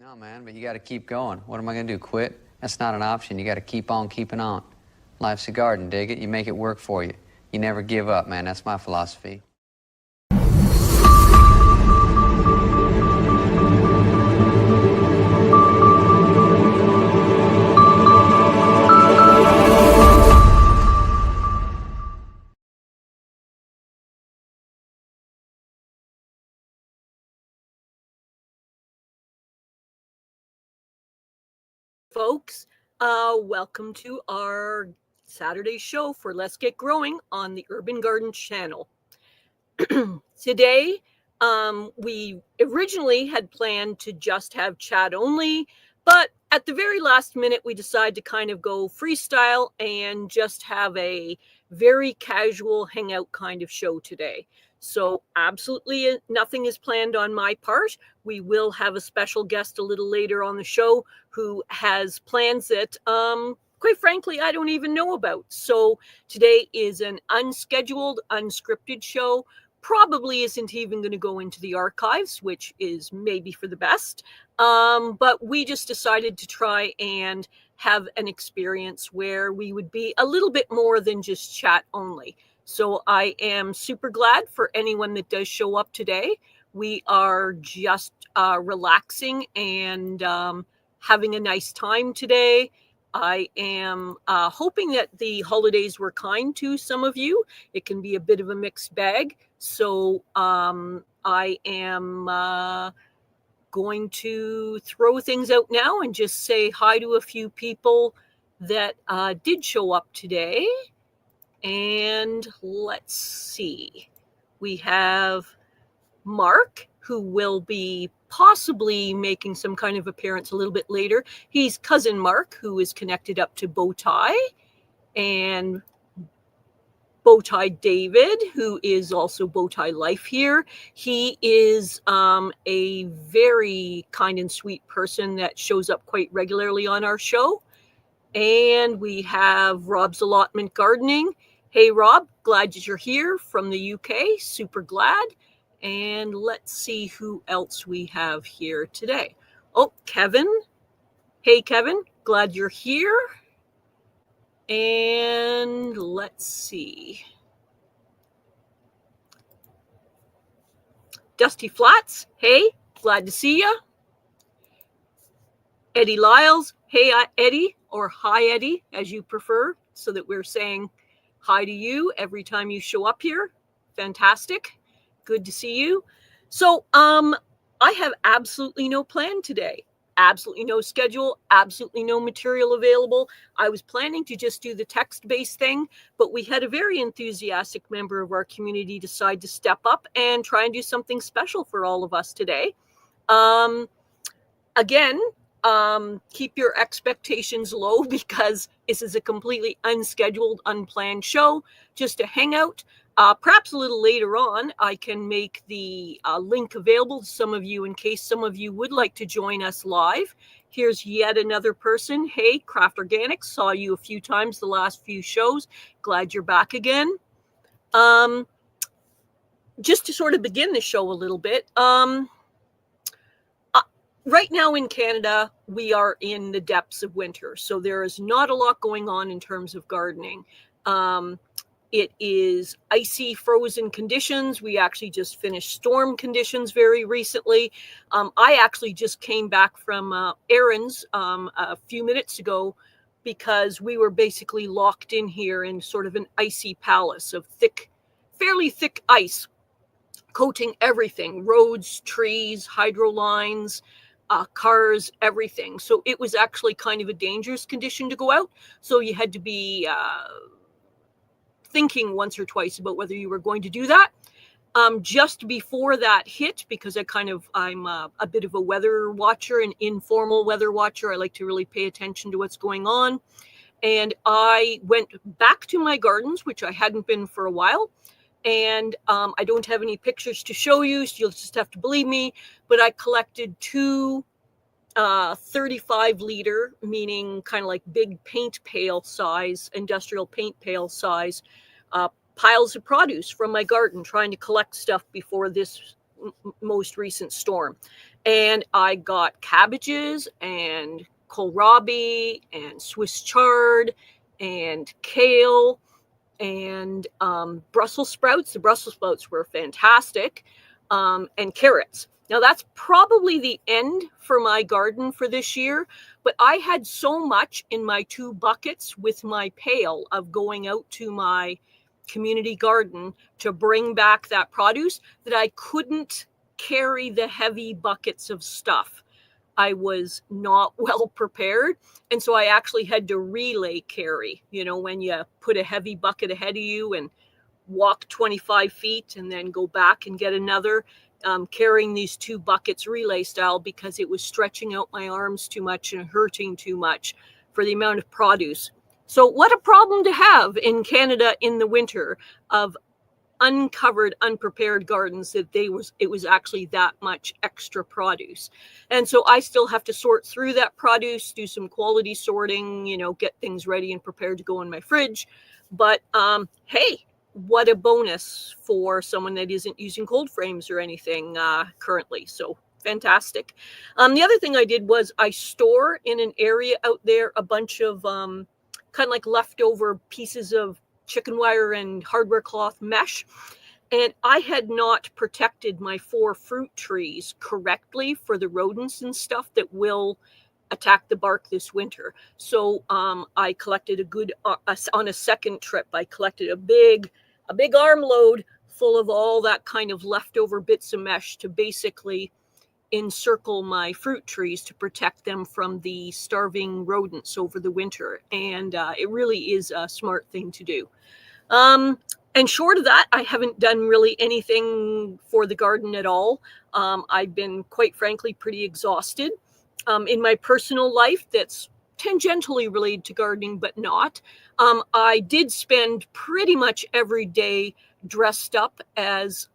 No, man, but you got to keep going. What am I going to do, quit? That's not an option. You got to keep on keeping on. Life's a garden, dig it? You make it work for you. You never give up, man. That's my philosophy. Folks, welcome to our Saturday show for Let's Get Growing on the Urban Garden channel. Today, we originally had planned to just have chat only, but at the very last minute, we decided to kind of go freestyle and just have a very casual hangout kind of show today. So absolutely nothing is planned on my part. We will have a special guest a little later on the show who has plans that, quite frankly, I don't even know about. So today is an unscheduled, unscripted show. Probably isn't even going to go into the archives, which is maybe for the best. But we just decided to try and have an experience where we would be a little bit more than just chat only. So I am super glad for anyone that does show up today. We are just relaxing and having a nice time today. I am hoping that the holidays were kind to some of you. It can be a bit of a mixed bag. So I am going to throw things out now and just say hi to a few people that did show up today. And let's see. We have Mark, who will be possibly making some kind of appearance a little bit later. He's cousin Mark, who is connected up to Bowtie, and Bowtie David, who is also Bowtie Life here. He is a very kind and sweet person that shows up quite regularly on our show. And we have Rob's Allotment Gardening. Hey, Rob, glad that you're here from the UK. Super glad. And let's see who else we have here today. Oh, Kevin. Hey, Kevin, glad you're here. And let's see. Dusty Flats. Hey, glad to see you. Eddie Lyles. Hey, Eddie, or hi, Eddie, as you prefer, so that we're saying hi to you every time you show up here. Fantastic. Good to see you. So I have absolutely no plan today. Absolutely no schedule, absolutely no material available. I was planning to just do the text-based thing, but we had a very enthusiastic member of our community decide to step up and try and do something special for all of us today. Again, keep your expectations low because this is a completely unscheduled, unplanned show, just a hangout. Perhaps a little later on, I can make the link available to some of you in case some of you would like to join us live. Here's yet another person. Hey, Craft Organics, saw you a few times the last few shows. Glad you're back again. Just to sort of begin the show a little bit, right now in Canada, we are in the depths of winter, so there is not a lot going on in terms of gardening. It is icy, frozen conditions. We actually just finished storm conditions very recently. I actually just came back from errands a few minutes ago because we were basically locked in here in sort of an icy palace of fairly thick ice coating everything, roads, trees, hydro lines, cars, everything. So it was actually kind of a dangerous condition to go out. So you had to be thinking once or twice about whether you were going to do that. Just before that hit, because I'm a bit of a weather watcher, an informal weather watcher. I like to really pay attention to what's going on. And I went back to my gardens, which I hadn't been for a while. And I don't have any pictures to show you, so you'll just have to believe me. But I collected two 35-liter, meaning kind of like big paint pail size, industrial paint pail size, piles of produce from my garden, trying to collect stuff before this most recent storm. And I got cabbages and kohlrabi and Swiss chard and kale and Brussels sprouts. The Brussels sprouts were fantastic, and carrots. Now, that's probably the end for my garden for this year, but I had so much in my 2 buckets with my pail of going out to my community garden to bring back that produce that I couldn't carry the heavy buckets of stuff. I was not well prepared. And so I actually had to relay carry, when you put a heavy bucket ahead of you and walk 25 feet and then go back and get another, carrying these 2 buckets relay style, because it was stretching out my arms too much and hurting too much for the amount of produce. So what a problem to have in Canada in the winter, of uncovered, unprepared gardens, that it was actually that much extra produce. And so I still have to sort through that produce, do some quality sorting, get things ready and prepared to go in my fridge. But hey, what a bonus for someone that isn't using cold frames or anything currently. So fantastic. The other thing I did was I store in an area out there a bunch of kind of like leftover pieces of chicken wire and hardware cloth mesh. And I had not protected my 4 fruit trees correctly for the rodents and stuff that will attack the bark this winter. So I collected on a second trip, I collected a big armload full of all that kind of leftover bits of mesh to basically encircle my fruit trees to protect them from the starving rodents over the winter. And it really is a smart thing to do. And short of that, I haven't done really anything for the garden at all. I've been, quite frankly, pretty exhausted. In my personal life, that's tangentially related to gardening, but not. I did spend pretty much every day dressed up as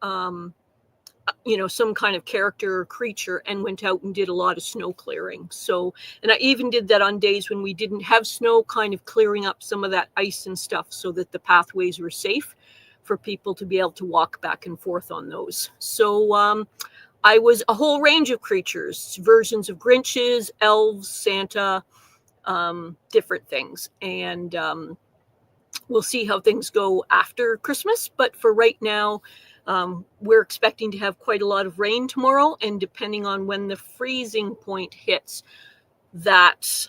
some kind of character or creature, and went out and did a lot of snow clearing. So, and I even did that on days when we didn't have snow, kind of clearing up some of that ice and stuff so that the pathways were safe for people to be able to walk back and forth on those. So I was a whole range of creatures, versions of Grinches, elves, Santa, different things. And we'll see how things go after Christmas. But for right now, we're expecting to have quite a lot of rain tomorrow, and depending on when the freezing point hits, that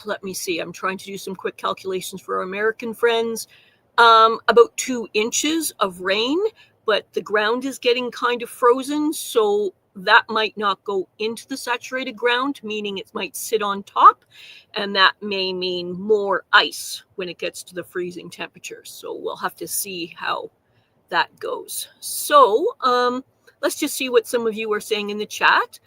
let me see, I'm trying to do some quick calculations for our American friends. About 2 inches of rain, but the ground is getting kind of frozen, so that might not go into the saturated ground, meaning it might sit on top, and that may mean more ice when it gets to the freezing temperatures. So we'll have to see how that goes. So let's just see what some of you are saying in the chat.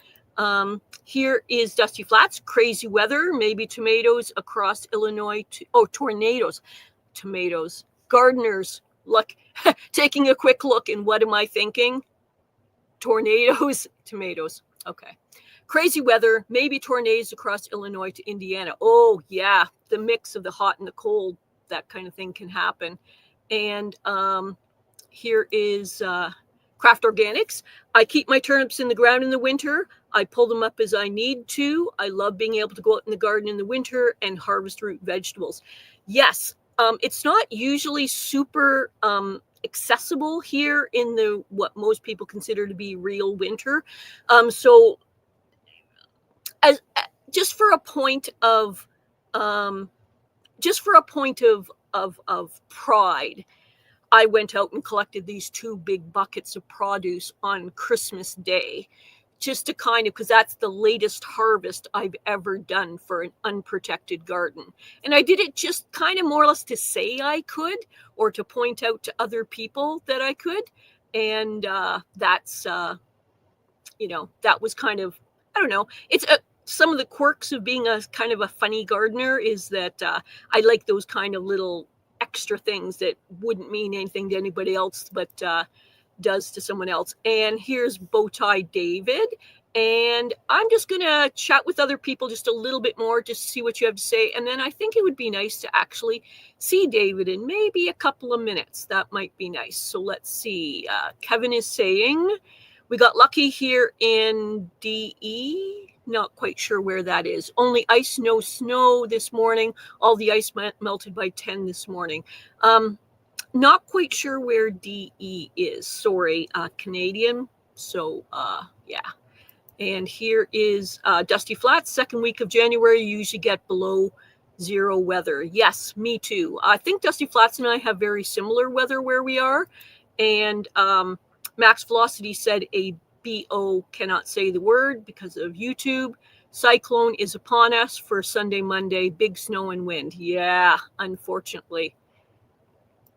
Here is Dusty Flats, crazy weather, maybe tomatoes across Illinois. Tornadoes, tomatoes. Gardeners, look, taking a quick look, and what am I thinking? Tornadoes, tomatoes. Okay. Crazy weather, maybe tornadoes across Illinois to Indiana. Oh, yeah, the mix of the hot and the cold, that kind of thing can happen. And here is Craft Organics. I keep my turnips in the ground in the winter. I pull them up as I need to. I love being able to go out in the garden in the winter and harvest root vegetables. Yes, it's not usually super accessible here in the what most people consider to be real winter. So as just for a point of pride, I went out and collected these 2 big buckets of produce on Christmas Day, just to kind of, because that's the latest harvest I've ever done for an unprotected garden. And I did it just kind of more or less to say I could, or to point out to other people that I could. And that's, that was kind of, I don't know, it's some of the quirks of being a kind of a funny gardener is that I like those kind of little extra things that wouldn't mean anything to anybody else, but does to someone else. And here's Bowtie David. And I'm just going to chat with other people just a little bit more, just to see what you have to say. And then I think it would be nice to actually see David in maybe a couple of minutes. That might be nice. So let's see. Kevin is saying, We got lucky here in DE. Not quite sure where that is. Only ice, no snow this morning. All the ice melted by 10 this morning. Not quite sure where DE is. Sorry, Canadian. So, yeah. And here is Dusty Flats. Second week of January, you usually get below zero weather. Yes, me too. I think Dusty Flats and I have very similar weather where we are. And Max Velocity said a BO cannot say the word because of YouTube. Cyclone is upon us for Sunday, Monday. Big snow and wind. Yeah, unfortunately.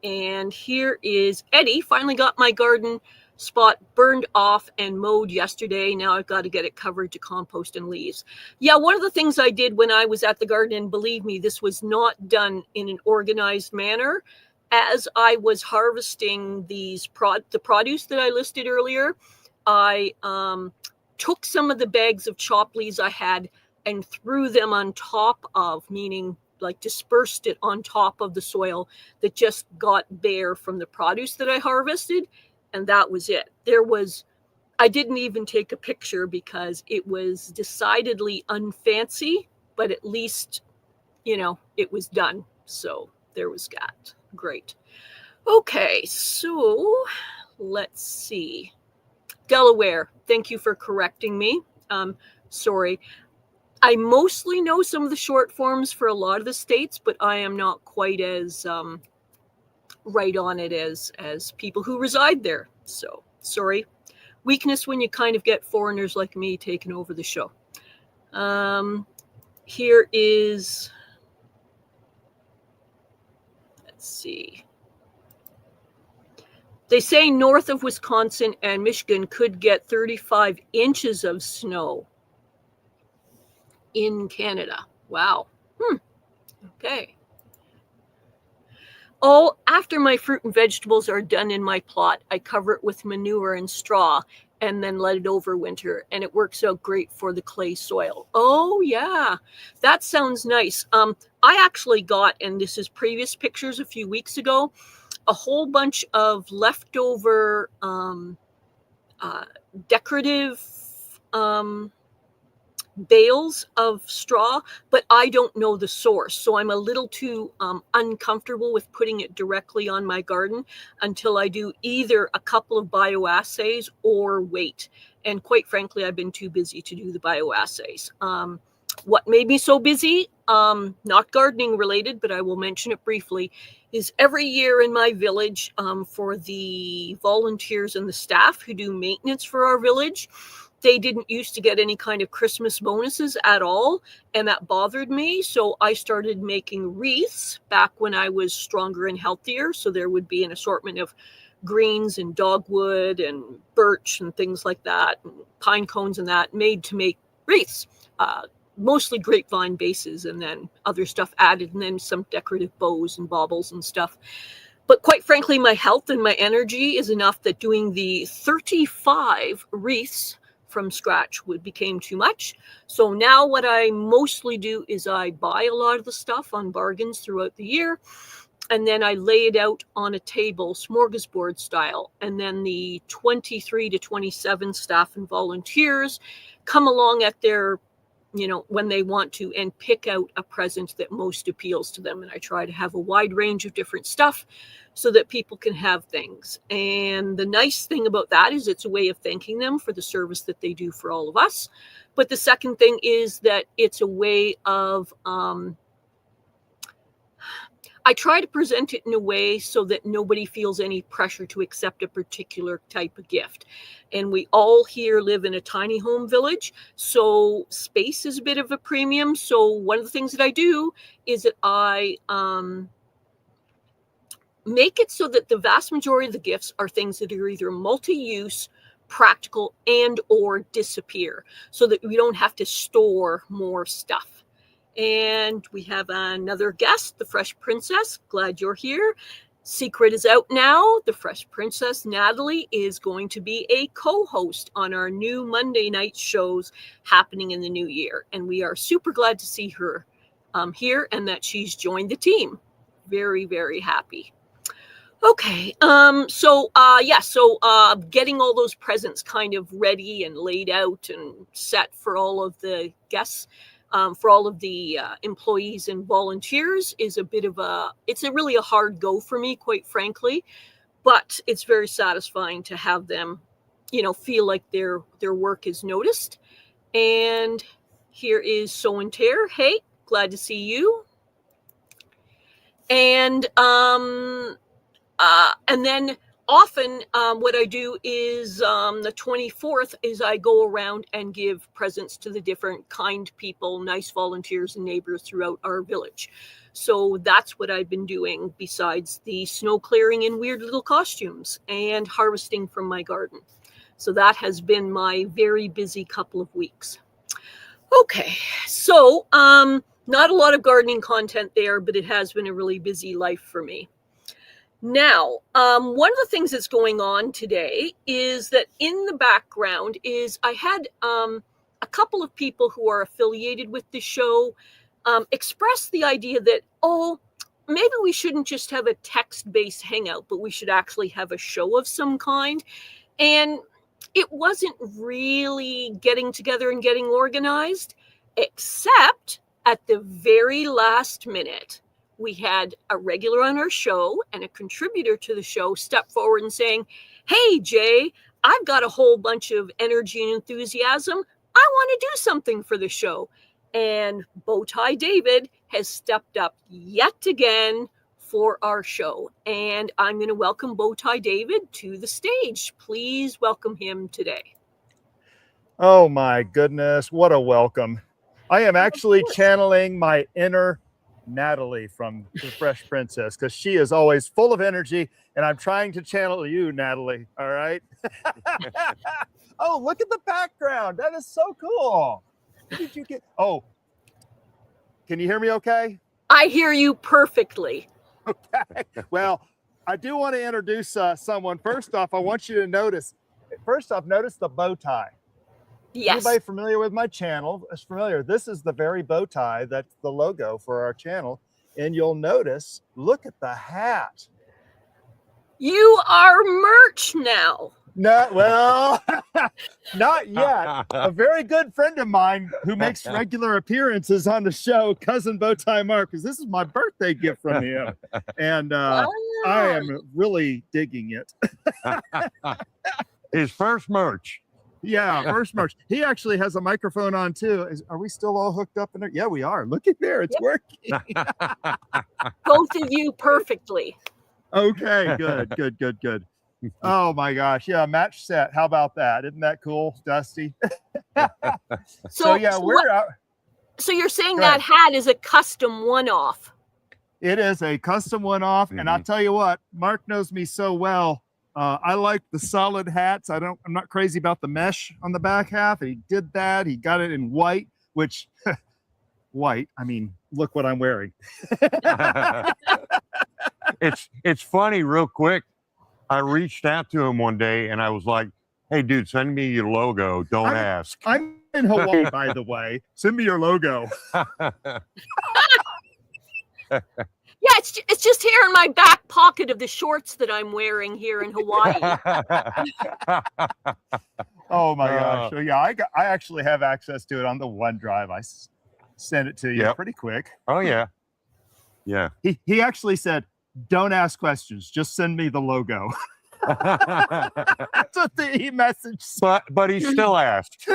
And here is Eddie. Finally got my garden spot burned off and mowed yesterday. Now I've got to get it covered to compost and leaves. Yeah, one of the things I did when I was at the garden, and believe me, this was not done in an organized manner. As I was harvesting the produce that I listed earlier, I took some of the bags of chopped leaves I had and threw them on top of, meaning like dispersed it on top of the soil that just got bare from the produce that I harvested. And that was it. I didn't even take a picture because it was decidedly unfancy, but at least, it was done. So there was that. Great. Okay, so let's see. Delaware, thank you for correcting me. Sorry. I mostly know some of the short forms for a lot of the states, but I am not quite as right on it as people who reside there. So, sorry. Weakness when you kind of get foreigners like me taking over the show. Here is, let's see. They say north of Wisconsin and Michigan could get 35 inches of snow in Canada. Wow. Okay. Oh, after my fruit and vegetables are done in my plot, I cover it with manure and straw and then let it overwinter, and it works out great for the clay soil. Oh, yeah. That sounds nice. I actually got, and this is previous pictures a few weeks ago, a whole bunch of leftover decorative bales of straw, but I don't know the source. So I'm a little too uncomfortable with putting it directly on my garden until I do either a couple of bioassays or wait. And quite frankly, I've been too busy to do the bioassays. What made me so busy, not gardening related, but I will mention it briefly, is every year in my village, for the volunteers and the staff who do maintenance for our village, they didn't used to get any kind of Christmas bonuses at all, and that bothered me. So I started making wreaths back when I was stronger and healthier. So there would be an assortment of greens and dogwood and birch and things like that, and pine cones and that, made to make wreaths. Mostly grapevine bases and then other stuff added, and then some decorative bows and baubles and stuff. But quite frankly, my health and my energy is enough that doing the 35 wreaths from scratch became too much. So now what I mostly do is I buy a lot of the stuff on bargains throughout the year, and then I lay it out on a table, smorgasbord style. And then the 23 to 27 staff and volunteers come along at their, when they want to, and pick out a present that most appeals to them. And I try to have a wide range of different stuff so that people can have things. And the nice thing about that is it's a way of thanking them for the service that they do for all of us. But the second thing is that it's a way of, I try to present it in a way so that nobody feels any pressure to accept a particular type of gift. And we all here live in a tiny home village, so space is a bit of a premium. So one of the things that I do is that I make it so that the vast majority of the gifts are things that are either multi-use, practical, and or disappear, so that we don't have to store more stuff. And we have another guest, the Fresh Princess. Glad you're here. Secret is out now. The Fresh Princess, Natalie, is going to be a co-host on our new Monday night shows happening in the new year. And we are super glad to see her here and that she's joined the team. Very, very happy. Okay. Getting all those presents kind of ready and laid out and set for all of the guests, for all of the employees and volunteers is it's really a hard go for me, quite frankly, but it's very satisfying to have them, feel like their work is noticed. And here is So and Tear. Hey, glad to see you. And then often what I do is the 24th is I go around and give presents to the different kind people, nice volunteers and neighbors throughout our village. So that's what I've been doing besides the snow clearing in weird little costumes and harvesting from my garden. So that has been my very busy couple of weeks. Okay, so not a lot of gardening content there, but it has been a really busy life for me. Now, one of the things that's going on today is that in the background is I had a couple of people who are affiliated with the show express the idea that, maybe we shouldn't just have a text-based hangout, but we should actually have a show of some kind. And it wasn't really getting together and getting organized, except at the very last minute. We had a regular on our show and a contributor to the show step forward and saying, "Hey, Jay, I've got a whole bunch of energy and enthusiasm. I want to do something for the show." And Bowtie David has stepped up yet again for our show. And I'm going to welcome Bowtie David to the stage. Please welcome him today. Oh my goodness, what a welcome. I am actually channeling my inner Natalie from The Fresh Princess, because she is always full of energy, and I'm trying to channel you, Natalie. All right. Oh, look at the background. That is so cool. What did you get? Oh, can you hear me okay? I hear you perfectly. Okay. Well, I do want to introduce someone. First off, I want you to notice the bow tie. Yes. Anybody familiar with my channel is familiar. This is the very bow tie that's the logo for our channel. And you'll notice, look at the hat. You are merch now. Not yet. A very good friend of mine who makes regular appearances on the show, Cousin Bowtie Mark, because this is my birthday gift from him. And I am really digging it. His first merch. Yeah, first merch. He actually has a microphone on too. Are we still all hooked up in there? Yeah, we are. Look at there. It's working. Both of you perfectly. Okay, good. Oh my gosh. Yeah, match set. How about that? Isn't that cool, Dusty? So you're saying that hat is a custom one-off. It is a custom one-off. And I'll tell you what, Mark knows me so well. I like the solid hats. I'm not crazy about the mesh on the back half. He did that. He got it in white, which white. I mean, look what I'm wearing. It's funny, real quick. I reached out to him one day and I was like, "Hey, dude, send me your logo. Don't ask." I'm in Hawaii, by the way. Send me your logo. Yeah, it's just here in my back pocket of the shorts that I'm wearing here in Hawaii. Oh my gosh! So yeah, I actually have access to it on the OneDrive. I sent it to you pretty quick. Oh yeah. He actually said, "Don't ask questions. Just send me the logo." That's what the message said. But he still asked.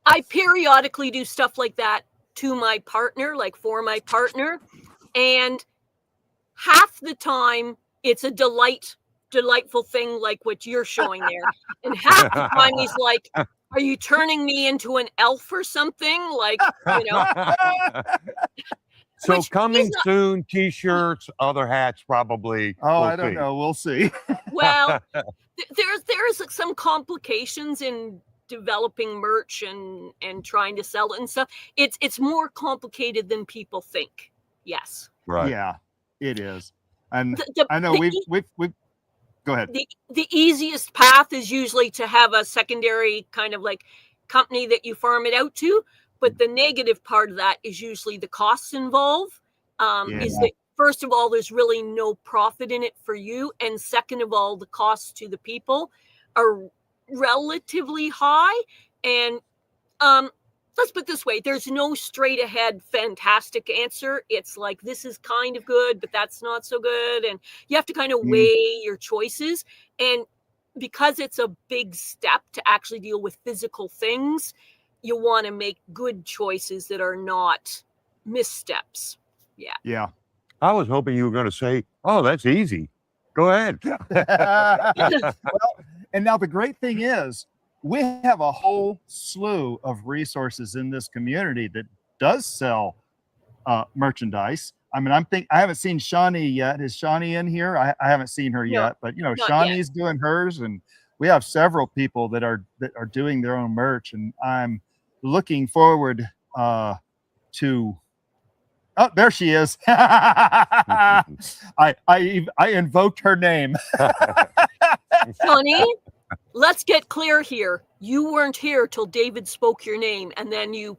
I periodically do stuff like that to my partner, like for my partner, and half the time it's a delightful thing like what you're showing there, and half the time he's like, "Are you turning me into an elf or something?" Like, So coming soon, t-shirts, other hats probably. Oh, I don't know. We'll see. Well, there's some complications in developing merch and trying to sell it and stuff. It's more complicated than people think. Yes. Right. Yeah, it is. And I know we've go ahead. The easiest path is usually to have a secondary kind of like company that you farm it out to. But the negative part of that is usually the costs involved. Is that first of all, there's really no profit in it for you. And second of all, the costs to the people are relatively high. And let's put it this way, there's no straight ahead fantastic answer. It's like, this is kind of good, but that's not so good. And you have to kind of weigh your choices. And because it's a big step to actually deal with physical things, you want to make good choices that are not missteps. Yeah. Yeah. I was hoping you were going to say, "Oh, that's easy. Go ahead." Well, and now the great thing is, we have a whole slew of resources in this community that does sell merchandise. I mean, I haven't seen Shawnee yet. Is Shawnee in here? I haven't seen her yet, but not Shawnee's doing hers, and we have several people that are doing their own merch, and I'm looking forward to. Oh, there she is. I invoked her name. Johnny, let's get clear here. You weren't here till David spoke your name, and then you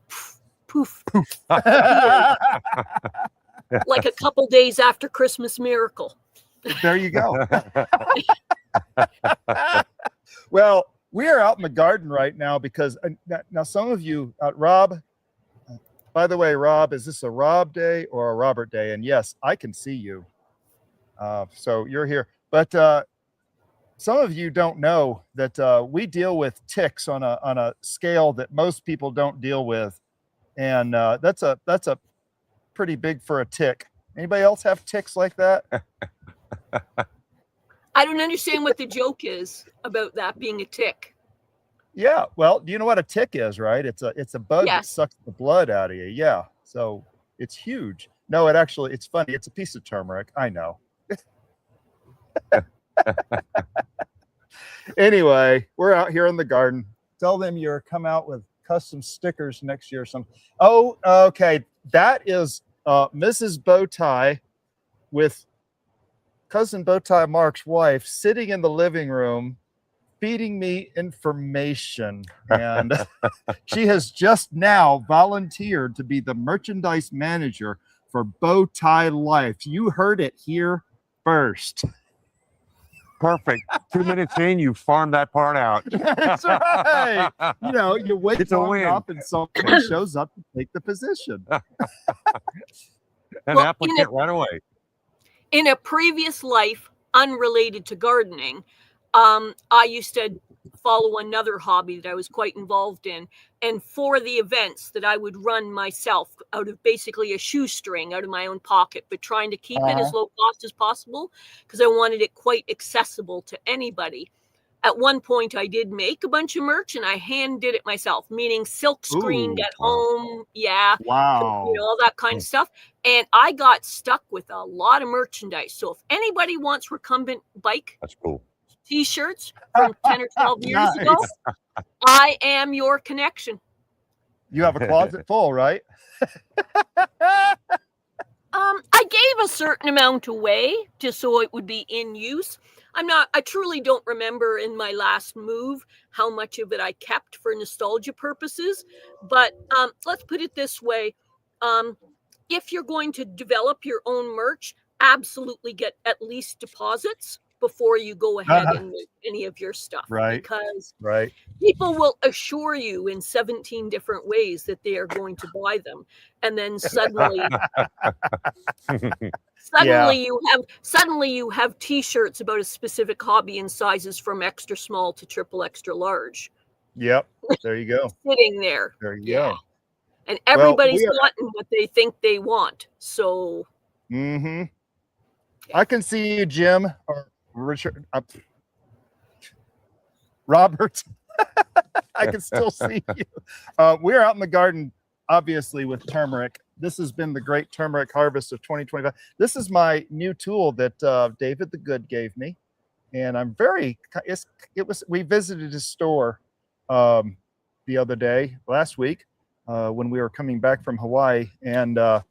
poof. Like a couple days after Christmas Miracle. There you go. Well, we are out in the garden right now because now some of you, Rob, by the way, Rob, is this a Rob day or a Robert day? And yes, I can see you. So you're here. But some of you don't know that we deal with ticks on a scale that most people don't deal with. And that's a pretty big for a tick. Anybody else have ticks like that? I don't understand what the joke is about that being a tick. Yeah. Well, do you know what a tick is, right? It's a bug that Yes. sucks the blood out of you. Yeah. So it's huge. No, it's funny. It's a piece of turmeric. I know. Anyway, we're out here in the garden. Tell them you're come out with custom stickers next year. Oh, okay. That is Mrs. Bowtie with cousin Bowtie Mark's wife sitting in the living room feeding me information. And she has just now volunteered to be the merchandise manager for Bowtie Life. You heard it here first. Perfect. 2 minutes in, you farmed that part out. That's right. You wait It's a long win. enough and someone shows up to take the position. An Well, applicant right away. In a previous life, unrelated to gardening, I used to follow another hobby that I was quite involved in. And for the events that I would run myself out of basically a shoestring out of my own pocket, but trying to keep it as low cost as possible because I wanted it quite accessible to anybody. At one point, I did make a bunch of merch and I hand did it myself, meaning silk screened Ooh. at home. Yeah. Wow. All that kind of stuff. And I got stuck with a lot of merchandise. So if anybody wants recumbent bike That's cool. t-shirts from 10 or 12 years ago, I am your connection. You have a closet full, right? I gave a certain amount away just so it would be in use. I truly don't remember in my last move how much of it I kept for nostalgia purposes. But let's put it this way. If you're going to develop your own merch, absolutely get at least deposits before you go ahead and make any of your stuff. Right. Because Right. people will assure you in 17 different ways that they are going to buy them. And then suddenly you have t-shirts about a specific hobby in sizes from extra small to triple extra large Yep. There you go. sitting there. There you go. And everybody's we are- gotten what they think they want. So Mm-hmm. I can see you, Jim or Richard. Robert. I can still see you. We're out in the garden, obviously, with turmeric. This has been the great turmeric harvest of 2025. This is my new tool that David the Good gave me, and I'm we visited his store the other day, last week, when we were coming back from Hawaii, and that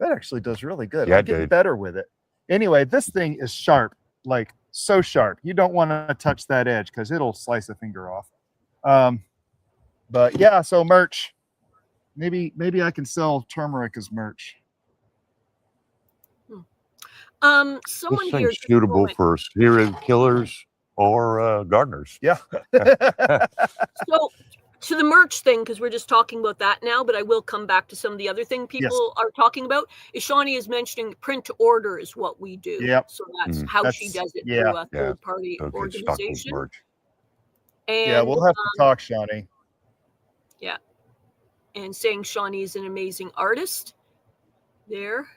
actually does really good. Yeah, I'm getting dude. better with it. Anyway, this thing is sharp, like so sharp. You don't want to touch that edge because it'll slice a finger off. But yeah, so merch. Maybe I can sell turmeric as merch. Someone This here. thing's suitable for serial killers or gardeners. Yeah. So to the merch thing, because we're just talking about that now, but I will come back to some of the other thing people are talking about. Is Shawnee is mentioning print to order is what we do. Yep. So that's Mhm. how she does it through a Yeah. third party So it gets stuck with organization. merch. And Yeah, we'll have to talk, Shawnee. and saying Shawnee is an amazing artist. There.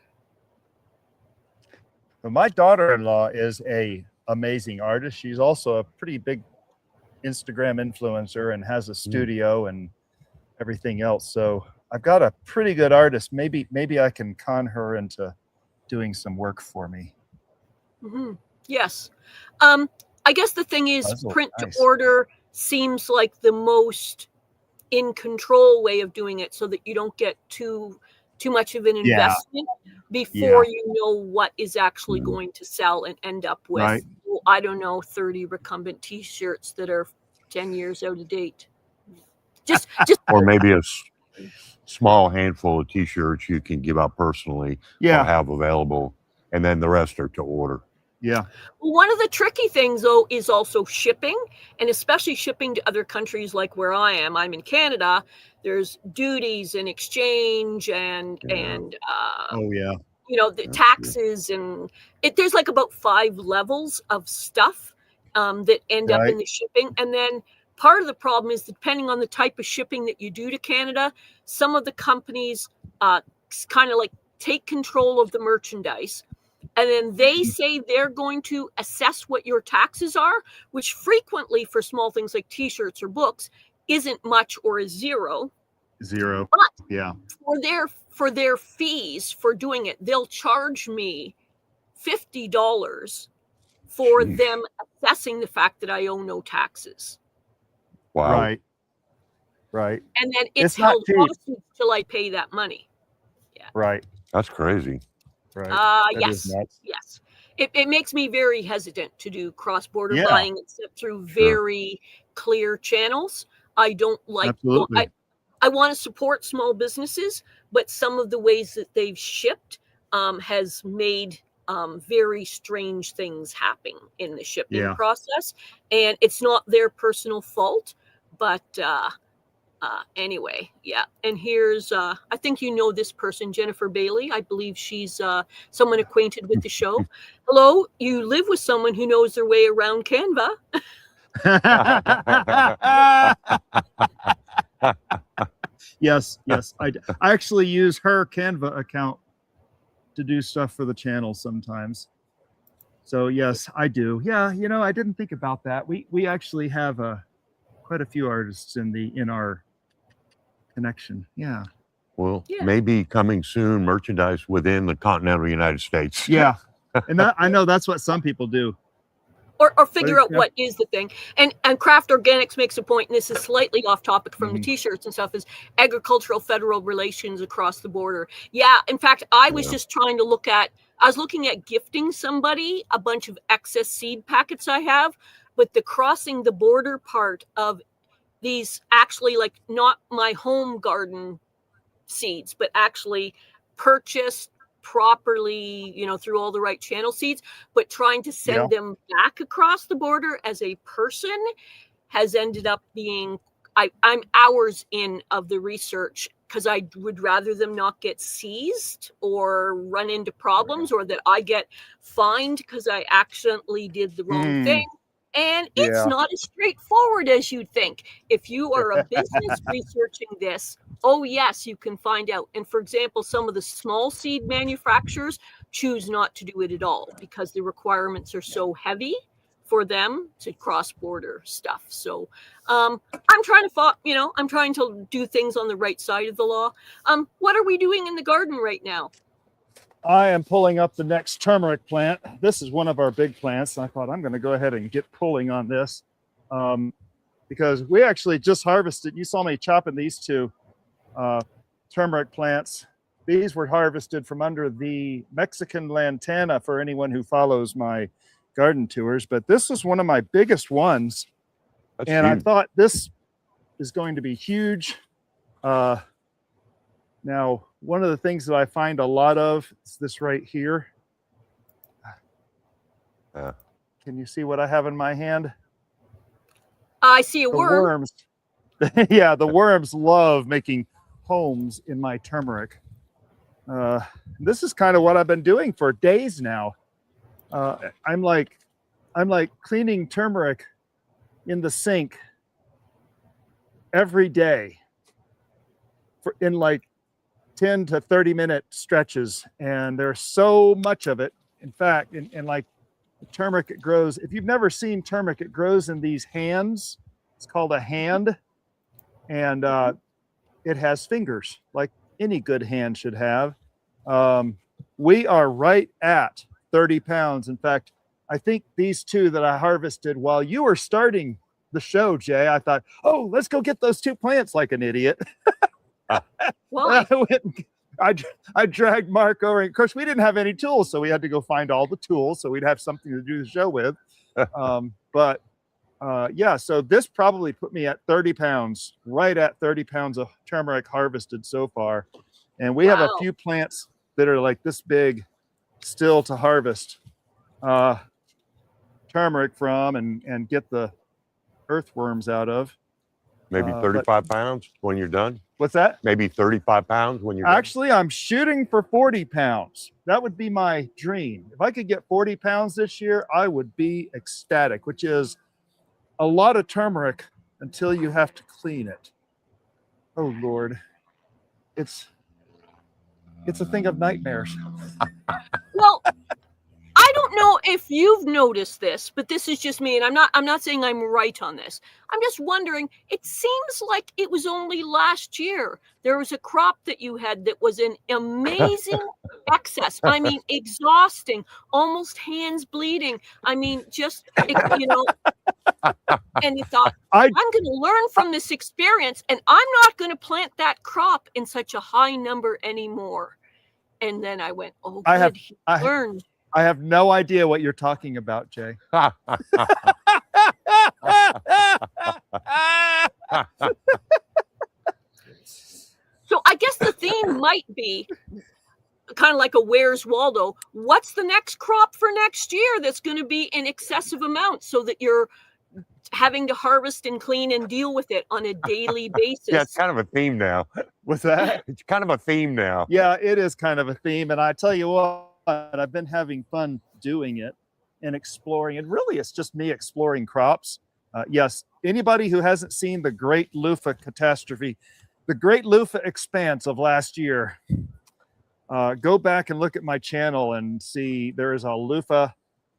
But my daughter-in-law is a amazing artist. She's also a pretty big Instagram influencer and has a studio and everything else. So I've got a pretty good artist. Maybe I can con her into doing some work for me. Mm-hmm. Yes. I guess the thing is, Puzzle, print nice. to order seems like the most in control way of doing it, so that you don't get too much of an investment before you know what is actually going to sell and end up with, Right. well, I don't know, 30 recumbent T-shirts that are 10 years out of date. Just Or maybe a small handful of T-shirts you can give out personally or Yeah. have available, and then the rest are to order. Yeah. Well, one of the tricky things, though, is also shipping, and especially shipping to other countries like where I am. I'm in Canada. There's duties and exchange and Oh yeah. the taxes, and there's like about 5 levels of stuff that end up in the shipping. And then part of the problem is, depending on the type of shipping that you do to Canada, some of the companies kind of like take control of the merchandise. And then they say they're going to assess what your taxes are, which frequently for small things like T-shirts or books isn't much or is zero. Zero. But Yeah. for their fees for doing it, they'll charge me $50 for Sheesh. them assessing the fact that I owe no taxes. Wow. Right. And then It's it's not held cheap. hostage till I pay that money. Right. That's crazy. Right. That is Yes. nuts. Yes. It makes me very hesitant to do cross-border Yeah. buying except through very clear channels. I don't like Absolutely. I want to support small businesses, but some of the ways that they've shipped has made very strange things happen in the shipping Yeah. process. And it's not their personal fault, but anyway, yeah. And here's, I think you know this person, Jennifer Bailey. I believe she's someone acquainted with the show. Hello, you live with someone who knows their way around Canva. Yes. I actually use her Canva account to do stuff for the channel sometimes. So yes, I do. Yeah, I didn't think about that. We actually have quite a few artists in our connection. Yeah. Well, Yeah. maybe coming soon, merchandise within the continental United States. Yeah. And that, I know that's what some people do. Or figure out Yeah. what is the thing. And Craft Organics makes a point, and this is slightly off topic from the T-shirts and stuff, is agricultural federal relations across the border. Yeah, in fact, I was just trying to I was looking at gifting somebody a bunch of excess seed packets I have, but the crossing the border part of these, actually, like, not my home garden seeds, but actually purchased properly, through all the right channel seeds, but trying to send them back across the border as a person has ended up being, I'm hours in of the research, because I would rather them not get seized or run into problems, or that I get fined because I accidentally did the wrong thing. And it's not as straightforward as you'd think. If you are a business researching this, oh yes, you can find out. And for example, some of the small seed manufacturers choose not to do it at all because the requirements are so heavy for them to cross-border stuff. So I'm trying to do things on the right side of the law. What are we doing in the garden right now? I am pulling up the next turmeric plant. This is one of our big plants. I thought I'm going to go ahead and get pulling on this because we actually just harvested. You saw me chopping these two turmeric plants. These were harvested from under the Mexican lantana for anyone who follows my garden tours. But this is one of my biggest ones. That's and huge. I thought this is going to be huge. Now, one of the things that I find a lot of is this right here. Yeah. Can you see what I have in my hand? I see a The worm. worms. Yeah, the worms love making homes in my turmeric. This is kind of what I've been doing for days now. I'm like cleaning turmeric in the sink every day in like 10 to 30-minute stretches, and there's so much of it. In fact, in like turmeric, it grows. If you've never seen turmeric, it grows in these hands. It's called a hand, and it has fingers like any good hand should have. We are right at 30 pounds. In fact, I think these two that I harvested while you were starting the show, Jay, I thought, oh, let's go get those 2 plants like an idiot. Why? I dragged Mark over. Of course, we didn't have any tools, so we had to go find all the tools so we'd have something to do the show with. Yeah, so this probably put me at 30 pounds, right at 30 pounds of turmeric harvested so far. And we have a few plants that are like this big still to harvest turmeric from and get the earthworms out of. Maybe 35 pounds when you're done. What's that? Maybe 35 pounds when you're done. Actually, I'm shooting for 40 pounds. That would be my dream. If I could get 40 pounds this year, I would be ecstatic, which is a lot of turmeric until you have to clean it. Oh, Lord. It's a thing of nightmares. Well, I don't know if you've noticed this, but this is just me, and I'm not saying I'm right on this. I'm just wondering, it seems like it was only last year there was a crop that you had that was an amazing excess. I mean, exhausting, almost hands bleeding. I mean, just, you know, and you thought, I'm going to learn from this experience, and I'm not going to plant that crop in such a high number anymore. And then I went, oh, good, he learned. I have no idea what you're talking about, Jay. So I guess the theme might be kind of like a Where's Waldo? What's the next crop for next year that's going to be in excessive amounts so that you're having to harvest and clean and deal with it on a daily basis? Yeah, it's kind of a theme now. What's that? It's kind of a theme now. Yeah, it is kind of a theme. And I tell you what, I've been having fun doing it and exploring. And really, it's just me exploring crops. Yes, anybody who hasn't seen the Great Loofah Catastrophe, the Great Loofah Expanse of last year, go back and look at my channel and see there is a loofah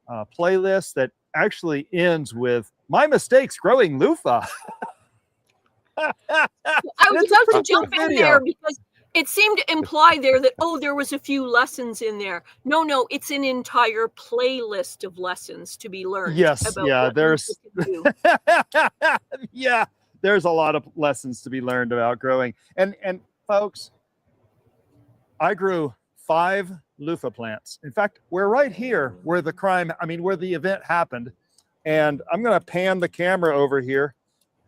playlist that actually ends with my mistakes growing loofah. I was about to jump in there because it seemed to imply there that, oh, there was a few lessons in there. No, it's an entire playlist of lessons to be learned. Yes, yeah, there's yeah, there's a lot of lessons to be learned about growing. And folks, I grew 5 loofah plants. In fact, we're right here where where the event happened. And I'm going to pan the camera over here,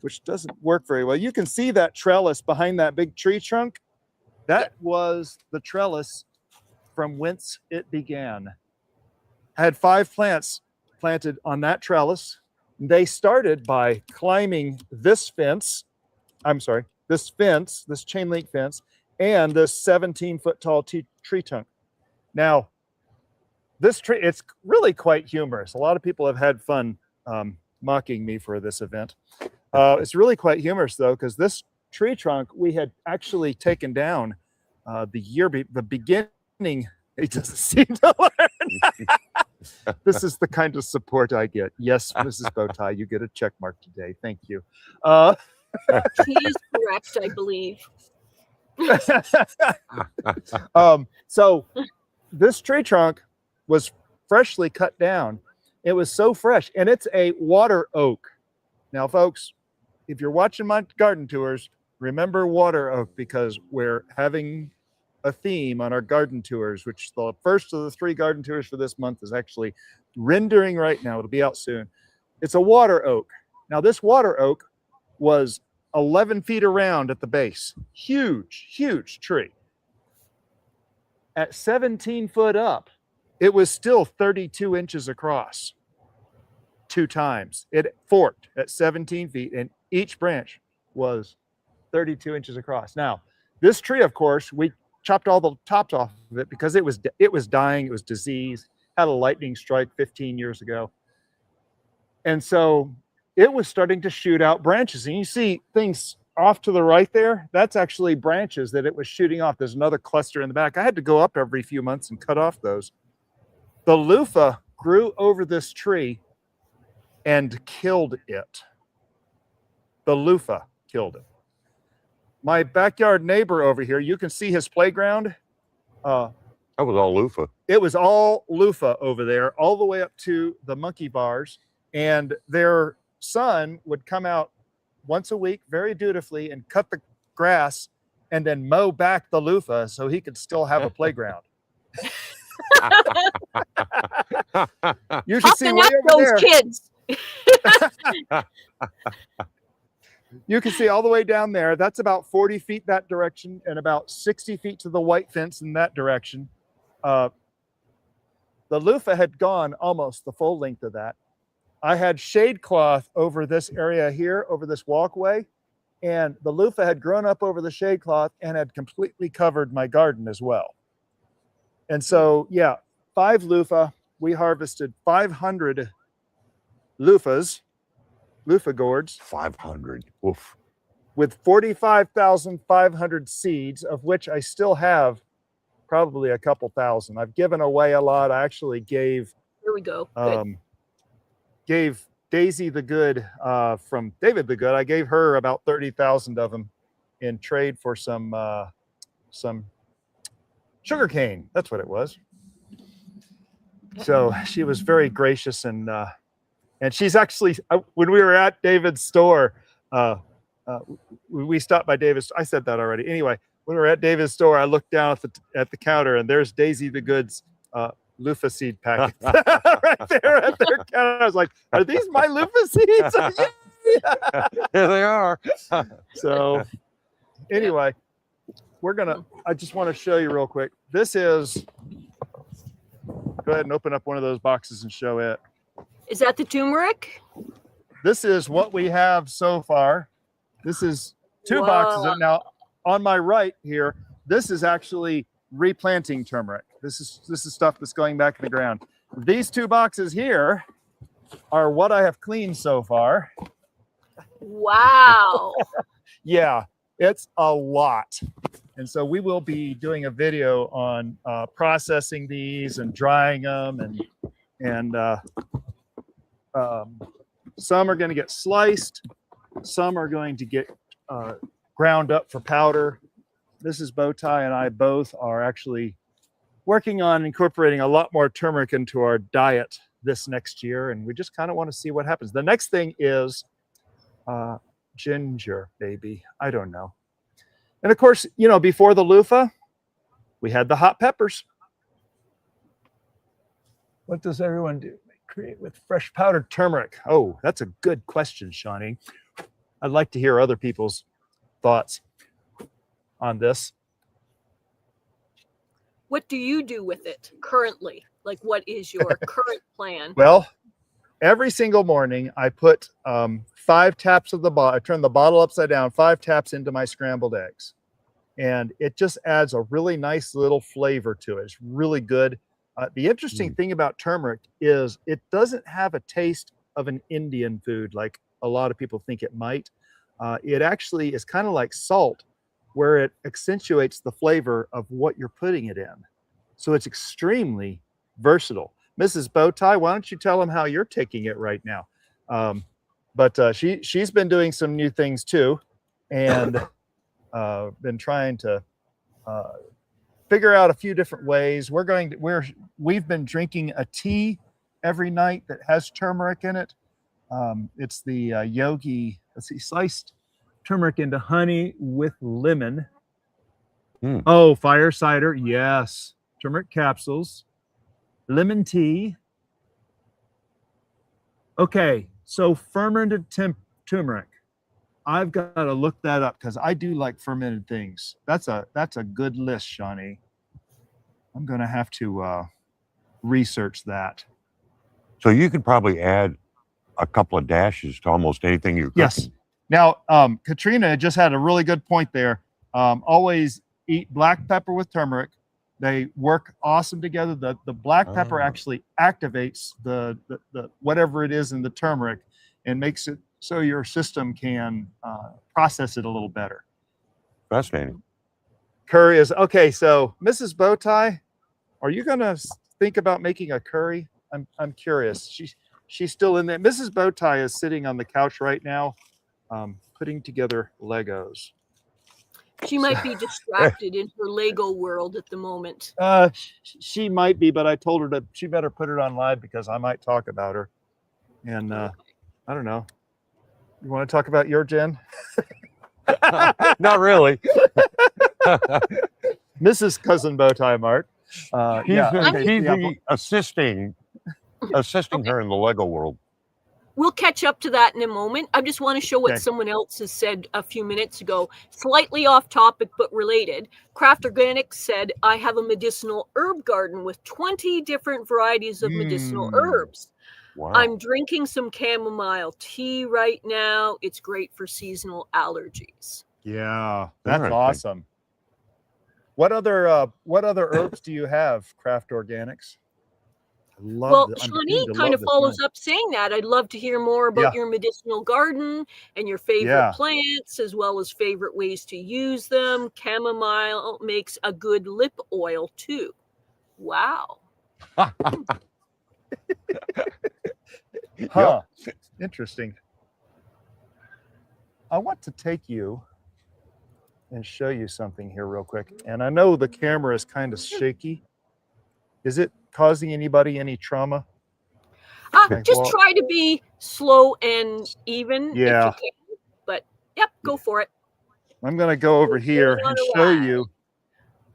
which doesn't work very well. You can see that trellis behind that big tree trunk. That was the trellis from whence it began. I had 5 plants planted on that trellis. They started by climbing this fence. This chain link fence, and this 17-foot tall tree trunk. Now, this tree, it's really quite humorous. A lot of people have had fun mocking me for this event. It's really quite humorous, though, because this tree trunk we had actually taken down the beginning. It doesn't seem to learn. This is the kind of support I get. Yes, Mrs. Bowtie, you get a check mark today. Thank you. He is correct, I believe. So this tree trunk was freshly cut down. It was so fresh, and it's a water oak. Now, folks, if you're watching my garden tours, remember water oak, because we're having a theme on our garden tours, which the first of the 3 garden tours for this month is actually rendering right now. It'll be out soon. It's a water oak. Now, this water oak was 11 feet around at the base. Huge, huge tree. At 17 foot up, it was still 32 inches across 2 times. It forked at 17 feet, and each branch was 32 inches across. Now, this tree, of course, we chopped all the tops off of it because it was dying, it was diseased, had a lightning strike 15 years ago. And so it was starting to shoot out branches. And you see things off to the right there, that's actually branches that it was shooting off. There's another cluster in the back. I had to go up every few months and cut off those. The loofah grew over this tree and killed it. The loofah killed it. My backyard neighbor over here, you can see his playground. That was all loofah. It was all loofah over there, all the way up to the monkey bars. And their son would come out once a week very dutifully and cut the grass and then mow back the loofah so he could still have a playground. You should see Toughen way up over those there. kids. You can see all the way down there. That's about 40 feet that direction and about 60 feet to the white fence in that direction. The loofah had gone almost the full length of that. I had shade cloth over this area here, over this walkway, and the loofah had grown up over the shade cloth and had completely covered my garden as well. And so, yeah, 5 loofah. We harvested 500 loofah gourds 500. Oof. with 45,500 seeds, of which I still have probably a couple thousand. I've given away a lot. I actually gave Here we go. Good. gave Daisy the Good from David the Good. I gave her about 30,000 of them in trade for some sugar cane. That's what it was. So she was very gracious, and she's actually, when we were at David's store, we stopped by David's. I said that already. Anyway, when we were at David's store, I looked down at the counter, and there's Daisy the Good's loofah seed packets right there at their counter. I was like, "Are these my loofah seeds?" Yeah. Here they are. So, anyway, I just want to show you real quick. This is. Go ahead and open up one of those boxes and show it. Is that the turmeric? This is what we have so far. This is 2 boxes. Whoa. Now, on my right here, this is actually replanting turmeric. This is stuff that's going back in the ground. These 2 boxes here are what I have cleaned so far. Wow. Yeah, it's a lot. And so we will be doing a video on processing these and drying them, and some are going to get sliced, some are going to get ground up for powder. Mrs. Bowtie and I both are actually working on incorporating a lot more turmeric into our diet this next year, and we just kind of want to see what happens. The next thing is ginger, maybe. I don't know. And of course, before the loofah, we had the hot peppers. What does everyone do? Create with fresh powdered turmeric. Oh, that's a good question, Shawnee. I'd like to hear other people's thoughts on this. What do you do with it currently? Like, what is your current plan? Well, every single morning I put 5 taps of the bottle. I turn the bottle upside down, 5 taps into my scrambled eggs. And it just adds a really nice little flavor to it. It's really good. The interesting thing about turmeric is it doesn't have a taste of an Indian food like a lot of people think it might. It actually is kind of like salt, where it accentuates the flavor of what you're putting it in. So it's extremely versatile. Mrs. Bowtie, why don't you tell them how you're taking it right now? But she's been doing some new things too, and been trying to figure out a few different ways. We've been drinking a tea every night that has turmeric in it. It's the Yogi. Let's see, sliced turmeric into honey with lemon. Oh, fire cider, yes. Turmeric capsules, lemon tea. Okay, so fermented turmeric. I've got to look that up because I do like fermented things. That's a good list, Shawnee. I'm going to have to research that. So you could probably add a couple of dashes to almost anything you're cooking. Yes. Now, Katrina just had a really good point there. Always eat black pepper with turmeric. They work awesome together. The black pepper actually activates the whatever it is in the turmeric and makes it so your system can process it a little better. Fascinating. Curry is okay. So, Mrs. Bowtie, are you going to think about making a curry? I'm curious. She's still in there. Mrs. Bowtie is sitting on the couch right now, putting together Legos. She might be distracted in her Lego world at the moment. She might be, but I told her that she better put it on live because I might talk about her. And I don't know. You want to talk about your Jen? Not really. Mrs. Cousin Bowtie Mart. Assisting her in the Lego world. We'll catch up to that in a moment. I just want to show what someone else has said a few minutes ago. Slightly off topic, but related. Craft Organics said, I have a medicinal herb garden with 20 different varieties of medicinal herbs. Wow. I'm drinking some chamomile tea right now. It's great for seasonal allergies. Yeah, that's Interesting. awesome. What other herbs do you have, Craft Organics? Well, Shawnee kind of follows up saying that. I'd love to hear more about your medicinal garden and your favorite plants, as well as favorite ways to use them. Chamomile makes a good lip oil too. Wow. Huh. Interesting. I want to take you and show you something here real quick. And I know the camera is kind of shaky. Is it causing anybody any trauma? Just try to be slow and even if you can. But yep, go for it. I'm going to go over here and show you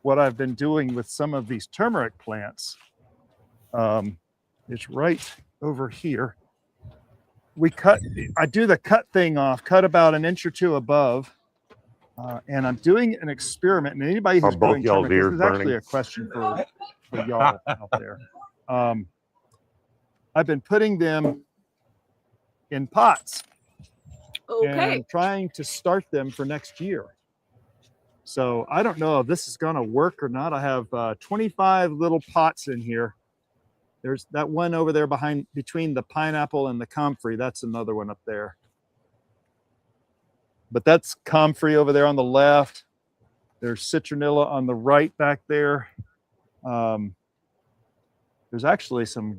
what I've been doing with some of these turmeric plants. It's right over here. I do the cut thing off, cut about an inch or two above. And I'm doing an experiment. And anybody who's doing turmeric, this is actually a question for y'all out there. I've been putting them in pots. Okay. And trying to start them for next year. So I don't know if this is going to work or not. I have 25 little pots in here. There's that one over there between the pineapple and the comfrey. That's another one up there. But that's comfrey over there on the left. There's citronella on the right back there. There's actually some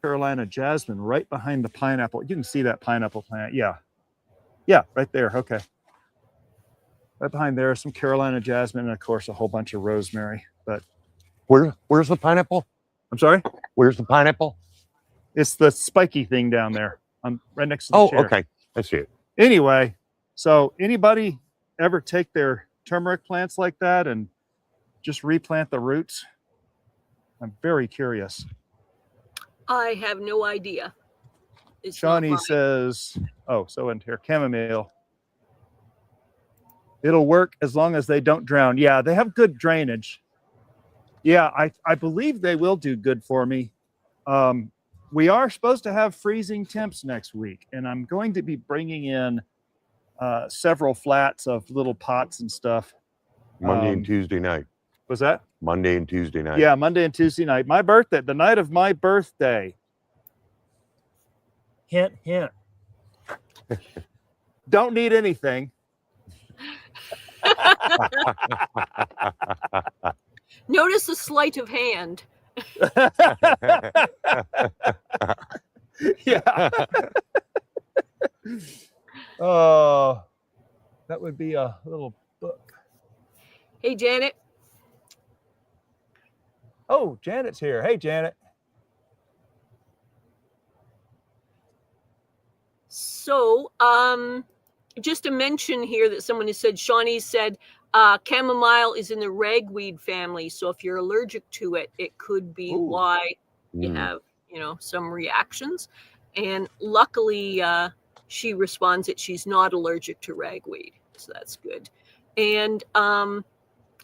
Carolina jasmine right behind the pineapple. You can see that pineapple plant. Yeah, right there. Okay. Right behind there, some Carolina jasmine, and of course, a whole bunch of rosemary. But where's the pineapple? I'm sorry? Where's the pineapple? It's the spiky thing down there. I'm right next to the chair. Okay. I see it. Anyway, so anybody ever take their turmeric plants like that and just replant the roots? I'm very curious. I have no idea. Shawnee says, so in here, chamomile. It'll work as long as they don't drown. Yeah, they have good drainage. Yeah, I believe they will do good for me. We are supposed to have freezing temps next week, and I'm going to be bringing in several flats of little pots and stuff. Monday and Tuesday night. Was that? Monday and Tuesday night. Yeah, Monday and Tuesday night. My birthday, the night of my birthday. Hint, hint. Don't need anything. Notice the sleight of hand. Yeah. Oh, that would be a little book. Hey, Janet. Oh, Janet's here. Hey, Janet. So, just a mention here that someone has said, Shawnee said, chamomile is in the ragweed family. So if you're allergic to it, it could be why you have, some reactions. And luckily, she responds that she's not allergic to ragweed. So that's good. And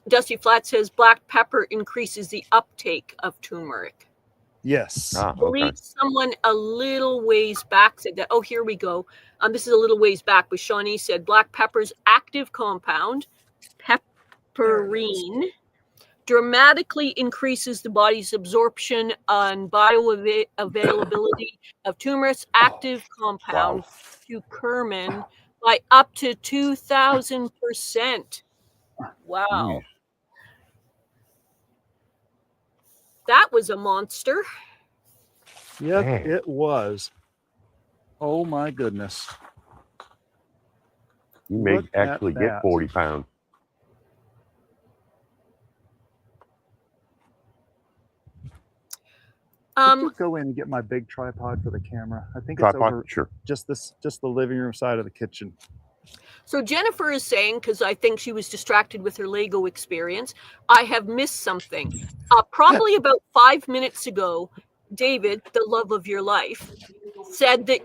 Dusty Flat says black pepper increases the uptake of turmeric. Yes. Ah, I okay. believe someone a little ways back said that. Oh, here we go. This is a little ways back, but Shawnee said black pepper's active compound, pepperine, dramatically increases the body's absorption and bioavailability of turmeric's active compound, curcumin, by up to 2,000%. Wow. Jeez. That was a monster. Yep, Man. it was. Oh my goodness. You may Look at actually that. get 40 pounds. Could you go in and get my big tripod for the camera? I think it's Tripod? over Sure. just the living room side of the kitchen. So Jennifer is saying, because I think she was distracted with her Lego experience, I have missed something. Probably about 5 minutes ago, David, the love of your life, said that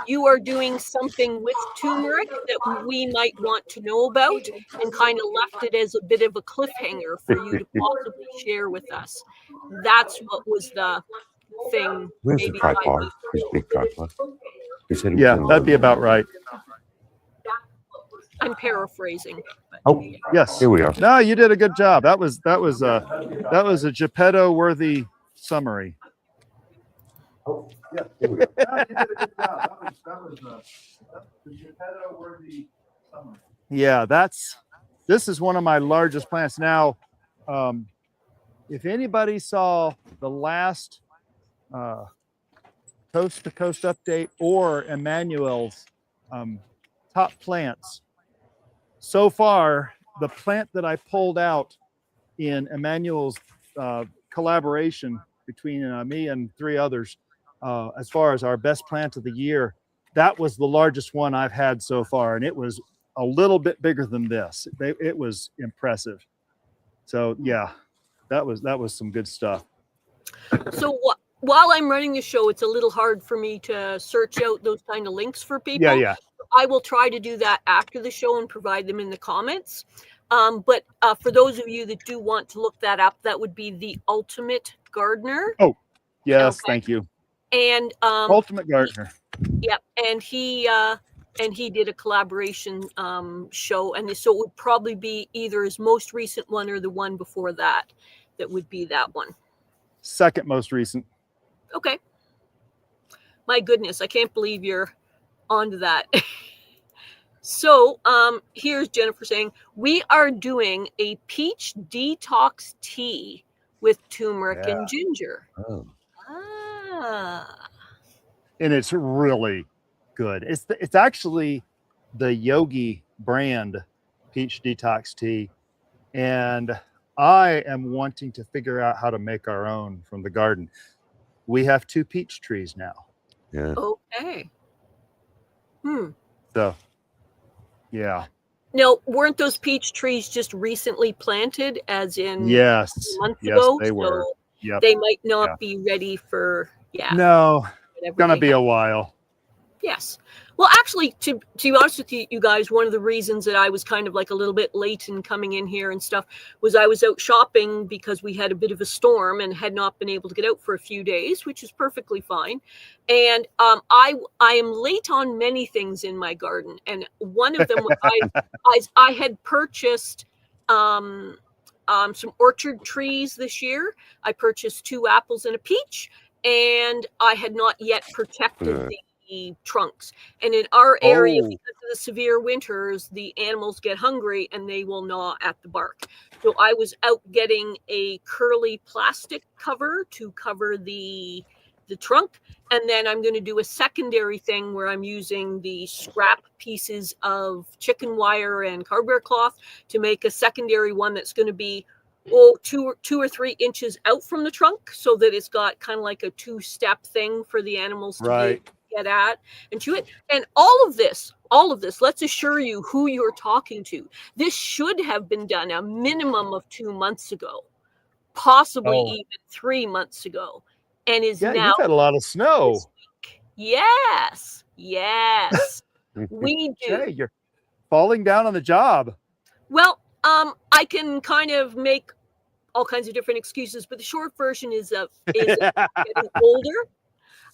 you are doing something with turmeric that we might want to know about, and kind of left it as a bit of a cliffhanger for you to possibly share with us. That's what was the thing. Where's the maybe tripod? His big tripod. He said it was Yeah, in that'd be the- about right. I'm paraphrasing. Oh, Yes. here we are. No, you did a good job. That was a Geppetto worthy summary. Oh, yeah. You did a good job. That was the Geppetto worthy summary. Yeah, this is one of my largest plants. Now, if anybody saw the last Coast to Coast update or Emmanuel's top plants, so far, the plant that I pulled out in Emmanuel's collaboration between me and 3 others, as far as our best plant of the year, that was the largest one I've had so far, and it was a little bit bigger than this. It was impressive. So yeah, that was some good stuff. So while I'm running the show, it's a little hard for me to search out those kind of links for people. Yeah. I will try to do that after the show and provide them in the comments. But for those of you that do want to look that up, that would be The Ultimate Gardener. Yes, Okay. thank you. And Ultimate Gardener. yep, and he did a collaboration show, and so it would probably be either his most recent one or the one before that. That would be that one. Second most recent. Okay. My goodness, I can't believe you're onto that. So here's Jennifer saying, we are doing a peach detox tea with turmeric and ginger. Oh. And it's really good. It's actually the Yogi brand peach detox tea, and I am wanting to figure out how to make our own from the garden. We have 2 peach trees now. Yeah. Okay. So yeah. Now, weren't those peach trees just recently planted, as in Yes. months Yes, ago? they were. So Yep. they might not Yeah. be ready for No, whatever gonna they be have. a while. Yes. Well, actually, to be honest with you guys, one of the reasons that I was kind of like a little bit late in coming in here and stuff was I was out shopping because we had a bit of a storm and had not been able to get out for a few days, which is perfectly fine. And I am late on many things in my garden, and one of them I had purchased some orchard trees this year. I purchased 2 apples and a peach, and I had not yet protected the trunks. And in our area, because of the severe winters, the animals get hungry and they will gnaw at the bark. So I was out getting a curly plastic cover to cover the trunk, and then I'm going to do a secondary thing where I'm using the scrap pieces of chicken wire and cardboard cloth to make a secondary one that's going to be 2 or 3 inches out from the trunk, so that it's got kind of like a 2-step thing for the animals to get at and chew it. And all of this, let's assure you who you're talking to. This should have been done a minimum of 2 months ago, possibly even 3 months ago, and is now. You've had a lot of snow. Yes, we do. Hey, you're falling down on the job. Well, I can kind of make all kinds of different excuses. But the short version is I'm getting older.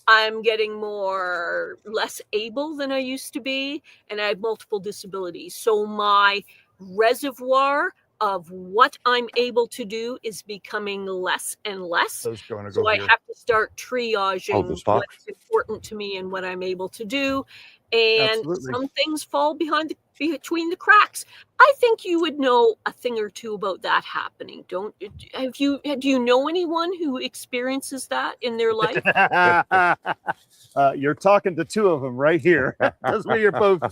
I'm getting less able than I used to be, and I have multiple disabilities. So my reservoir of what I'm able to do is becoming less and less. Those going to So go I here. have to start triaging the stocks? what's important to me and what I'm able to do. And Absolutely. some things fall between the cracks. I think you would know a thing or two about that happening. Do you know anyone who experiences that in their life? You're talking to two of them right here, because we are both.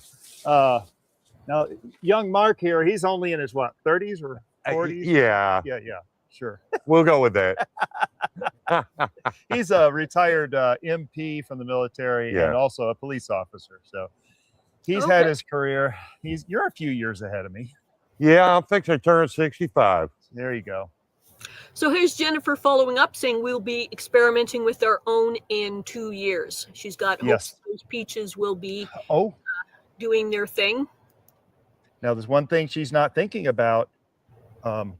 Now, young Mark here, he's only in his 30s or 40s? Yeah, Yeah, sure. we'll go with that. He's a retired MP from the military Yeah. and also a police officer. So he's Okay. had his career. You're a few years ahead of me. Yeah, I'm fixing to turn 65. There you go. So here's Jennifer following up saying we'll be experimenting with our own in 2 years. She's got Yes. hopes those peaches will be Oh, doing their thing. now there's one thing she's not thinking about.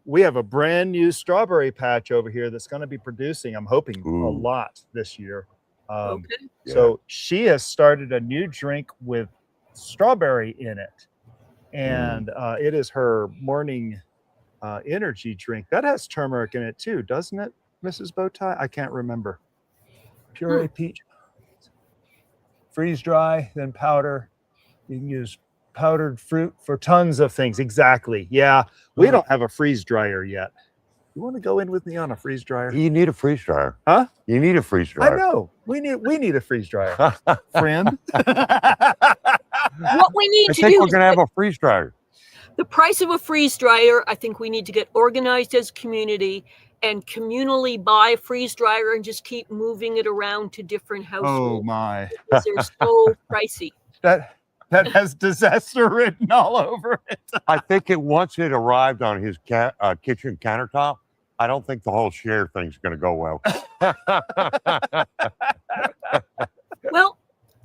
We have a brand new strawberry patch over here that's going to be producing, I'm hoping, a Ooh. lot this year. Okay. So she has started a new drink with strawberry in it. And it is her morning energy drink. That has turmeric in it too, doesn't it, Mrs. Bowtie? I can't remember. Puree peach. Freeze dry, then powder. You can use powdered fruit for tons of things. Exactly. Yeah. We don't have a freeze dryer yet. You want to go in with me on a freeze dryer? You need a freeze dryer. Huh? You need a freeze I dryer. know. We need a freeze dryer, friend. What we need I to think do we're is going to have a freeze dryer. the price of a freeze dryer. I think we need to get organized as a community and communally buy a freeze dryer and just keep moving it around to different Oh households my. because they're so pricey. That has disaster written all over it. I think once it arrived on his kitchen countertop, I don't think the whole share thing's going to go well. Well,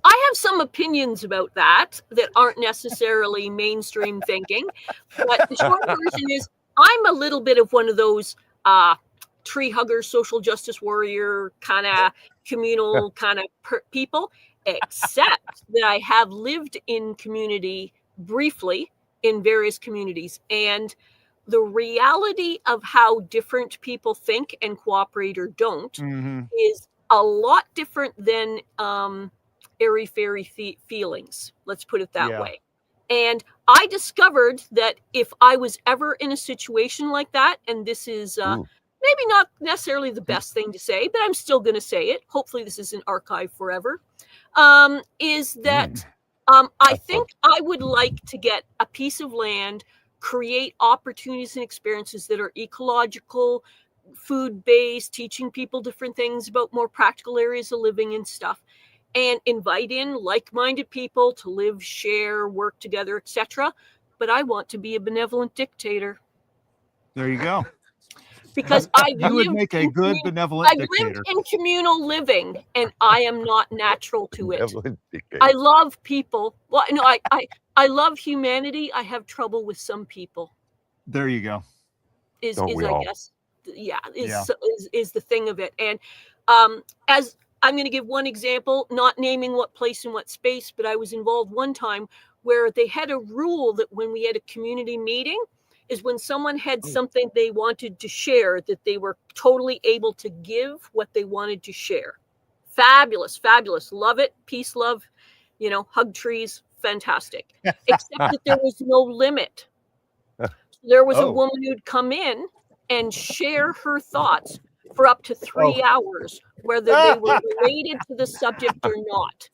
I have some opinions about that aren't necessarily mainstream thinking, but the short version is I'm a little bit of one of those tree hugger, social justice warrior kind of communal kind of people, except that I have lived in community briefly in various communities. And the reality of how different people think and cooperate or don't Mhm. is a lot different than airy-fairy feelings. Let's put it that Yeah. way. And I discovered that if I was ever in a situation like that, and this is maybe not necessarily the best thing to say, but I'm still going to say it. Hopefully this isn't archived forever. Is that I think I would like to get a piece of land, create opportunities and experiences that are ecological, food-based, teaching people different things about more practical areas of living and stuff, and invite in like-minded people to live, share, work together, etc. But I want to be a benevolent dictator There you go. because You would make a good benevolent I've dictator. lived in communal living, and I am not natural to it. I love people. Well, no, I love humanity. I have trouble with some people. There you go. Is Don't we I all? guess is the thing of it. And as I'm going to give one example, not naming what place and what space, but I was involved one time where they had a rule that when we had a community meeting, is when someone had something they wanted to share, that they were totally able to give what they wanted to share. Fabulous, fabulous. Love it. Peace, love, hug trees. Fantastic. Except that there was no limit. There was a woman who'd come in and share her thoughts for up to 3 hours, whether they were related to the subject or not.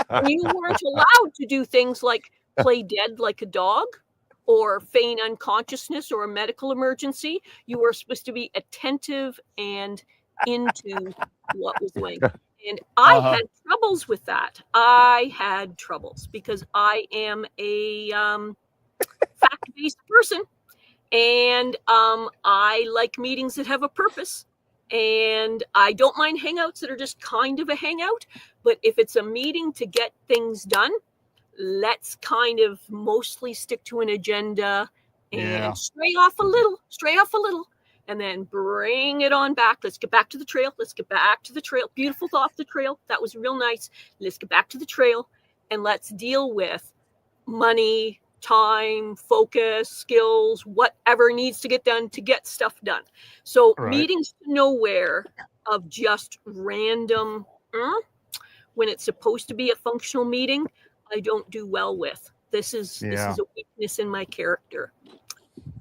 And you weren't allowed to do things like play dead like a dog or feign unconsciousness or a medical emergency. You were supposed to be attentive and into what was going on. And I had troubles with that. I had troubles because I am a fact-based person. And I like meetings that have a purpose. And I don't mind hangouts that are just kind of a hangout. But if it's a meeting to get things done, let's kind of mostly stick to an agenda and stray off a little. and then bring it on back. Let's get back to the trail. Let's get back to the trail. Beautiful off the trail. That was real nice. Let's get back to the trail and let's deal with money, time, focus, skills, whatever needs to get done to get stuff done. So Right. meetings to nowhere of just random when it's supposed to be a functional meeting, I don't do well with. This is a weakness in my character.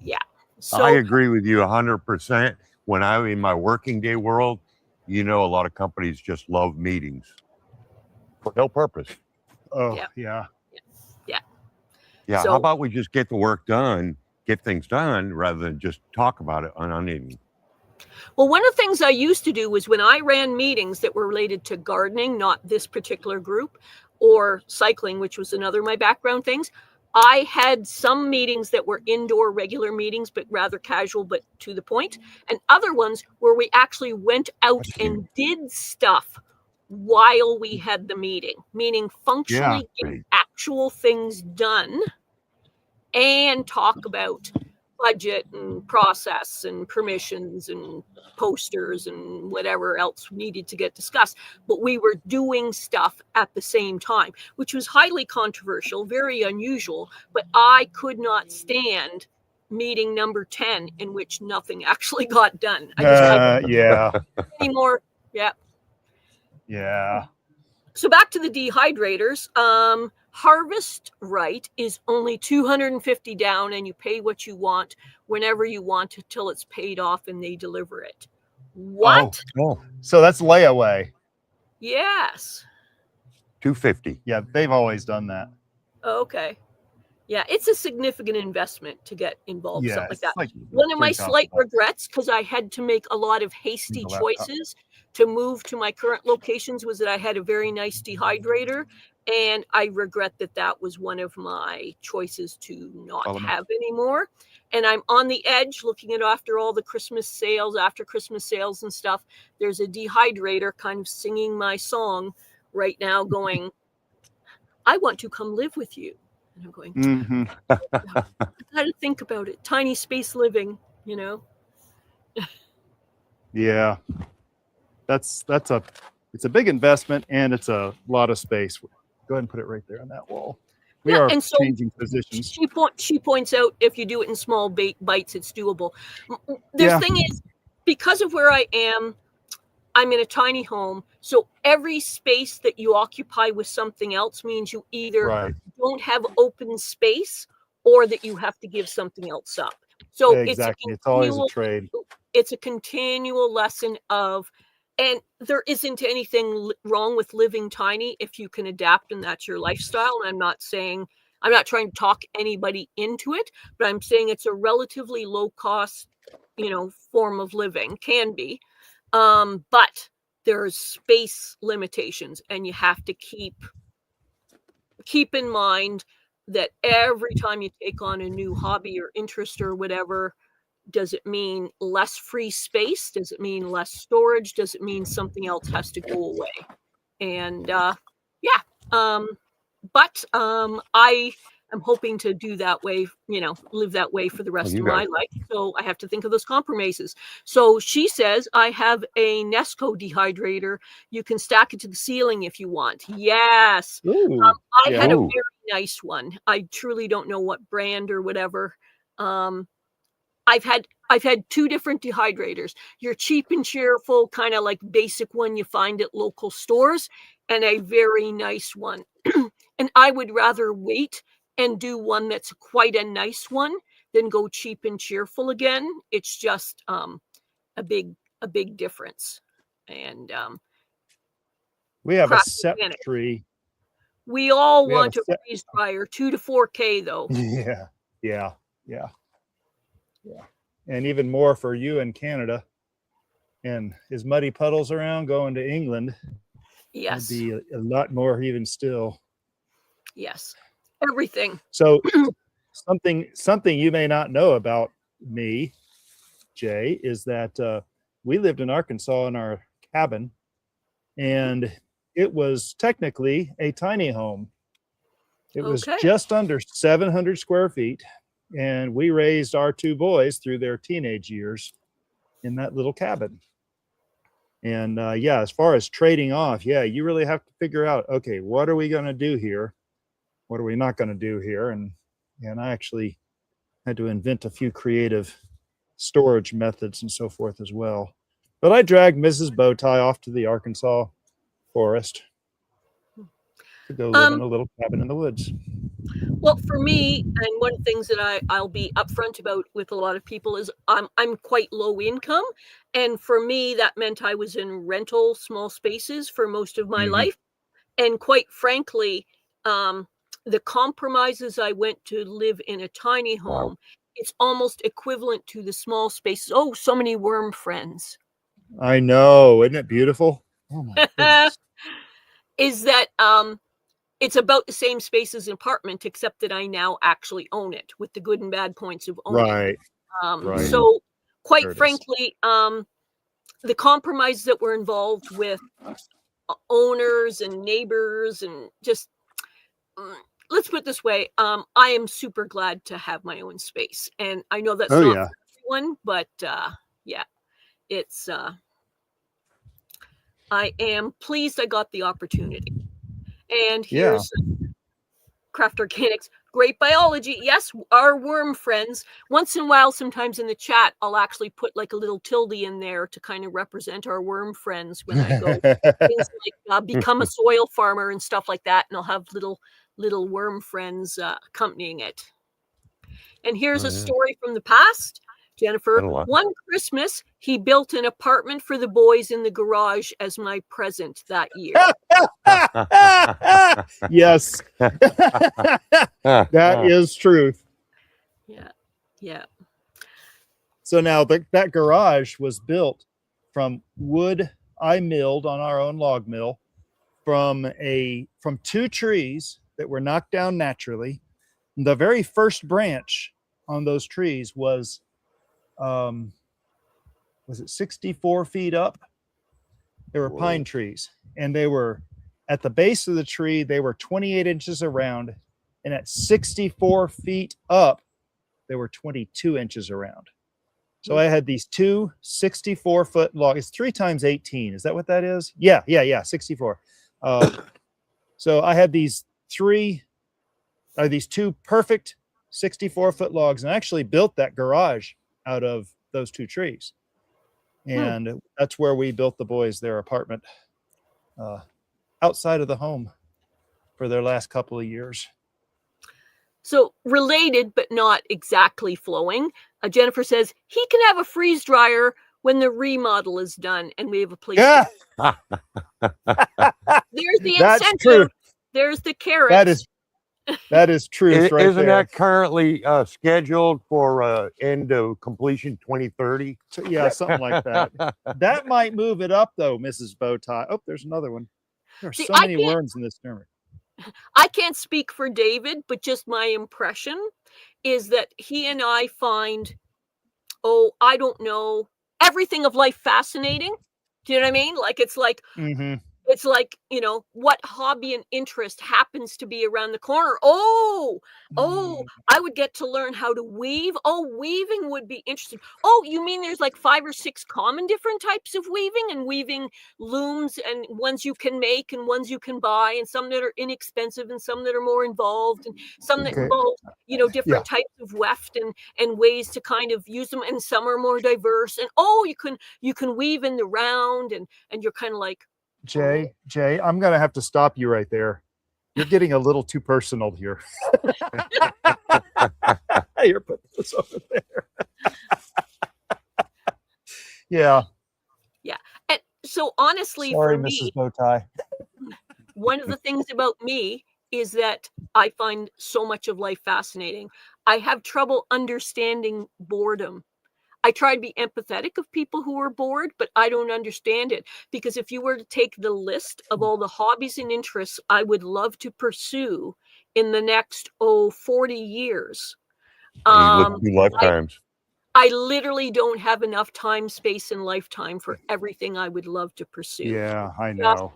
Yeah. So I agree with you 100%. When I'm in my working day world, a lot of companies just love meetings for no purpose. Oh, Yeah. yeah. Yeah. So- How about we just get the work done, get things done, rather than just talk about it on meeting? Well, one of the things I used to do was when I ran meetings that were related to gardening, not this particular group, or cycling, which was another of my background things, I had some meetings that were indoor regular meetings, but rather casual, but to the point, and other ones where we actually went out and did stuff while we had the meeting, meaning functionally get actual things done and talk about budget and process and permissions and posters and whatever else needed to get discussed. But we were doing stuff at the same time, which was highly controversial, very unusual. But I could not stand meeting number 10 in which nothing actually got done. I just Yeah. anymore. Yeah. Yeah. So back to the dehydrators. Harvest Right is only $250 down, and you pay what you want whenever you want until it's paid off and they deliver it. What? Oh, So that's layaway. Yes. $250. Yeah, they've always done that. Okay. Yeah, it's a significant investment to get involved, Yeah, something like that. it's like One of my $3,000. slight regrets, because I had to make a lot of hasty Need a laptop. choices to move to my current locations, was that I had a very nice dehydrator, and I regret that that was one of my choices to not Follow me. have anymore. And I'm on the edge looking at after all the Christmas sales, after Christmas sales and stuff. There's a dehydrator kind of singing my song right now going, I want to come live with you. And I'm going, Mhm. I gotta think about it. Tiny space living, Yeah. It's a big investment and it's a lot of space. Go ahead and put it right there on that wall. We Yeah, are and so changing positions. She points out if you do it in small bites, it's doable. The thing is, because of where I am, I'm in a tiny home. So every space that you occupy with something else means you either Right. don't have open space or that you have to give something else up. So Exactly. It's always a trade. it's a continual lesson of, and there isn't anything wrong with living tiny if you can adapt and that's your lifestyle. And I'm not trying to talk anybody into it, but I'm saying it's a relatively low cost, form of living, can be. But there's space limitations, and you have to keep in mind that every time you take on a new hobby or interest or whatever, does it mean less free space? Does it mean less storage? Does it mean something else has to go away? And but I am hoping to do that way, live that way for the rest of my life. So I have to think of those compromises. So she says, I have a Nesco dehydrator. You can stack it to the ceiling if you want. Yes. I had a very nice one. I truly don't know what brand or whatever. I've had two different dehydrators. Your cheap and cheerful, kind of like basic one you find at local stores, and a very nice one. And I would rather wait and do one that's quite a nice one than go cheap and cheerful again. It's just a big difference. And We have a crap set organic. tree. We all We have want a a set- raised dryer, 2 to 4K though. Yeah. And even more for you in Canada. And as Muddy Puddles around going to England, Yes. it'd be a lot more even still. Yes. Everything. So something you may not know about me, Jay, is that we lived in Arkansas in our cabin, and it was technically a tiny home. It was Okay. just under 700 square feet, and we raised our two boys through their teenage years. in that little cabin. And yeah, as far as trading off, yeah, you really have to figure out, okay, what are we going to do here? What are we not going to do here? And I actually had to invent a few creative storage methods and so forth as well. But I dragged Mrs. Bowtie off to the Arkansas forest to go live in a little cabin in the woods. Well, for me, and one of the things that I'll be upfront about with a lot of people is I'm quite low income. And for me, that meant I was in rental small spaces for most of my life. And quite frankly, the compromises I went to live in a tiny home, it's almost equivalent to the small spaces. Oh, so many worm friends. I know. Isn't it beautiful? Oh my goodness. Is that it's about the same space as an apartment, except that I now actually own it with the good and bad points of owning. Right. Right. So quite frankly, the compromises that were involved with owners and neighbors and just let's put it this way, I am super glad to have my own space. And I know that's not for everyone, but yeah, it's I am pleased I got the opportunity. And here's Craft Organics, great biology. Yes, our worm friends. Once in a while, sometimes in the chat, I'll actually put like a little tilde in there to kind of represent our worm friends when I go things like become a soil farmer and stuff like that. And I'll have little worm friends accompanying it. And here's a story from the past. Jennifer, one Christmas, he built an apartment for the boys in the garage as my present that year. Yes. That is truth. Yeah. Yeah. So now that garage was built from wood I milled on our own log mill from 2 trees that were knocked down naturally. The very first branch on those trees was it 64 feet up? They were pine trees, and they were at the base of the tree, they were 28 inches around, and at 64 feet up, they were 22 inches around. So I had these 2 64-foot logs. It's 3 times 18. Is that what that is? Yeah, 64. So I had these 2 perfect 64-foot logs, and I actually built that garage out of those 2 trees. And that's where we built the boys their apartment outside of the home for their last couple of years. So related, but not exactly flowing. Jennifer says he can have a freeze dryer when the remodel is done and we have a place. Yeah. There's the incentive. True. There's the carrot. That is true. Isn't that currently scheduled for end of completion 2030? Yeah, something like that. That might move it up though, Mrs. Bowtie. Oh, there's another one. There are so many worms in this tournament. I can't speak for David, but just my impression is that he and I find, I don't know, everything of life fascinating. Do you know what I mean? Like, it's like, it's like, what hobby and interest happens to be around the corner. I would get to learn how to weave. Weaving would be interesting. You mean there's like 5 or 6 common different types of weaving, and weaving looms, and ones you can make and ones you can buy, and some that are inexpensive and some that are more involved, and some that involve, different types of weft and ways to kind of use them, and some are more diverse. And you can weave in the round, and you're kind of like, Jay, I'm going to have to stop you right there. You're getting a little too personal here. You're putting this over there. Yeah. Yeah. And so honestly, sorry, for Mrs. me, Bowtie. one of the things about me is that I find so much of life fascinating. I have trouble understanding boredom. I try to be empathetic of people who are bored, but I don't understand it. Because if you were to take the list of all the hobbies and interests I would love to pursue in the next 40 years, lifetimes. I literally don't have enough time, space, and lifetime for everything I would love to pursue. Yeah, I know.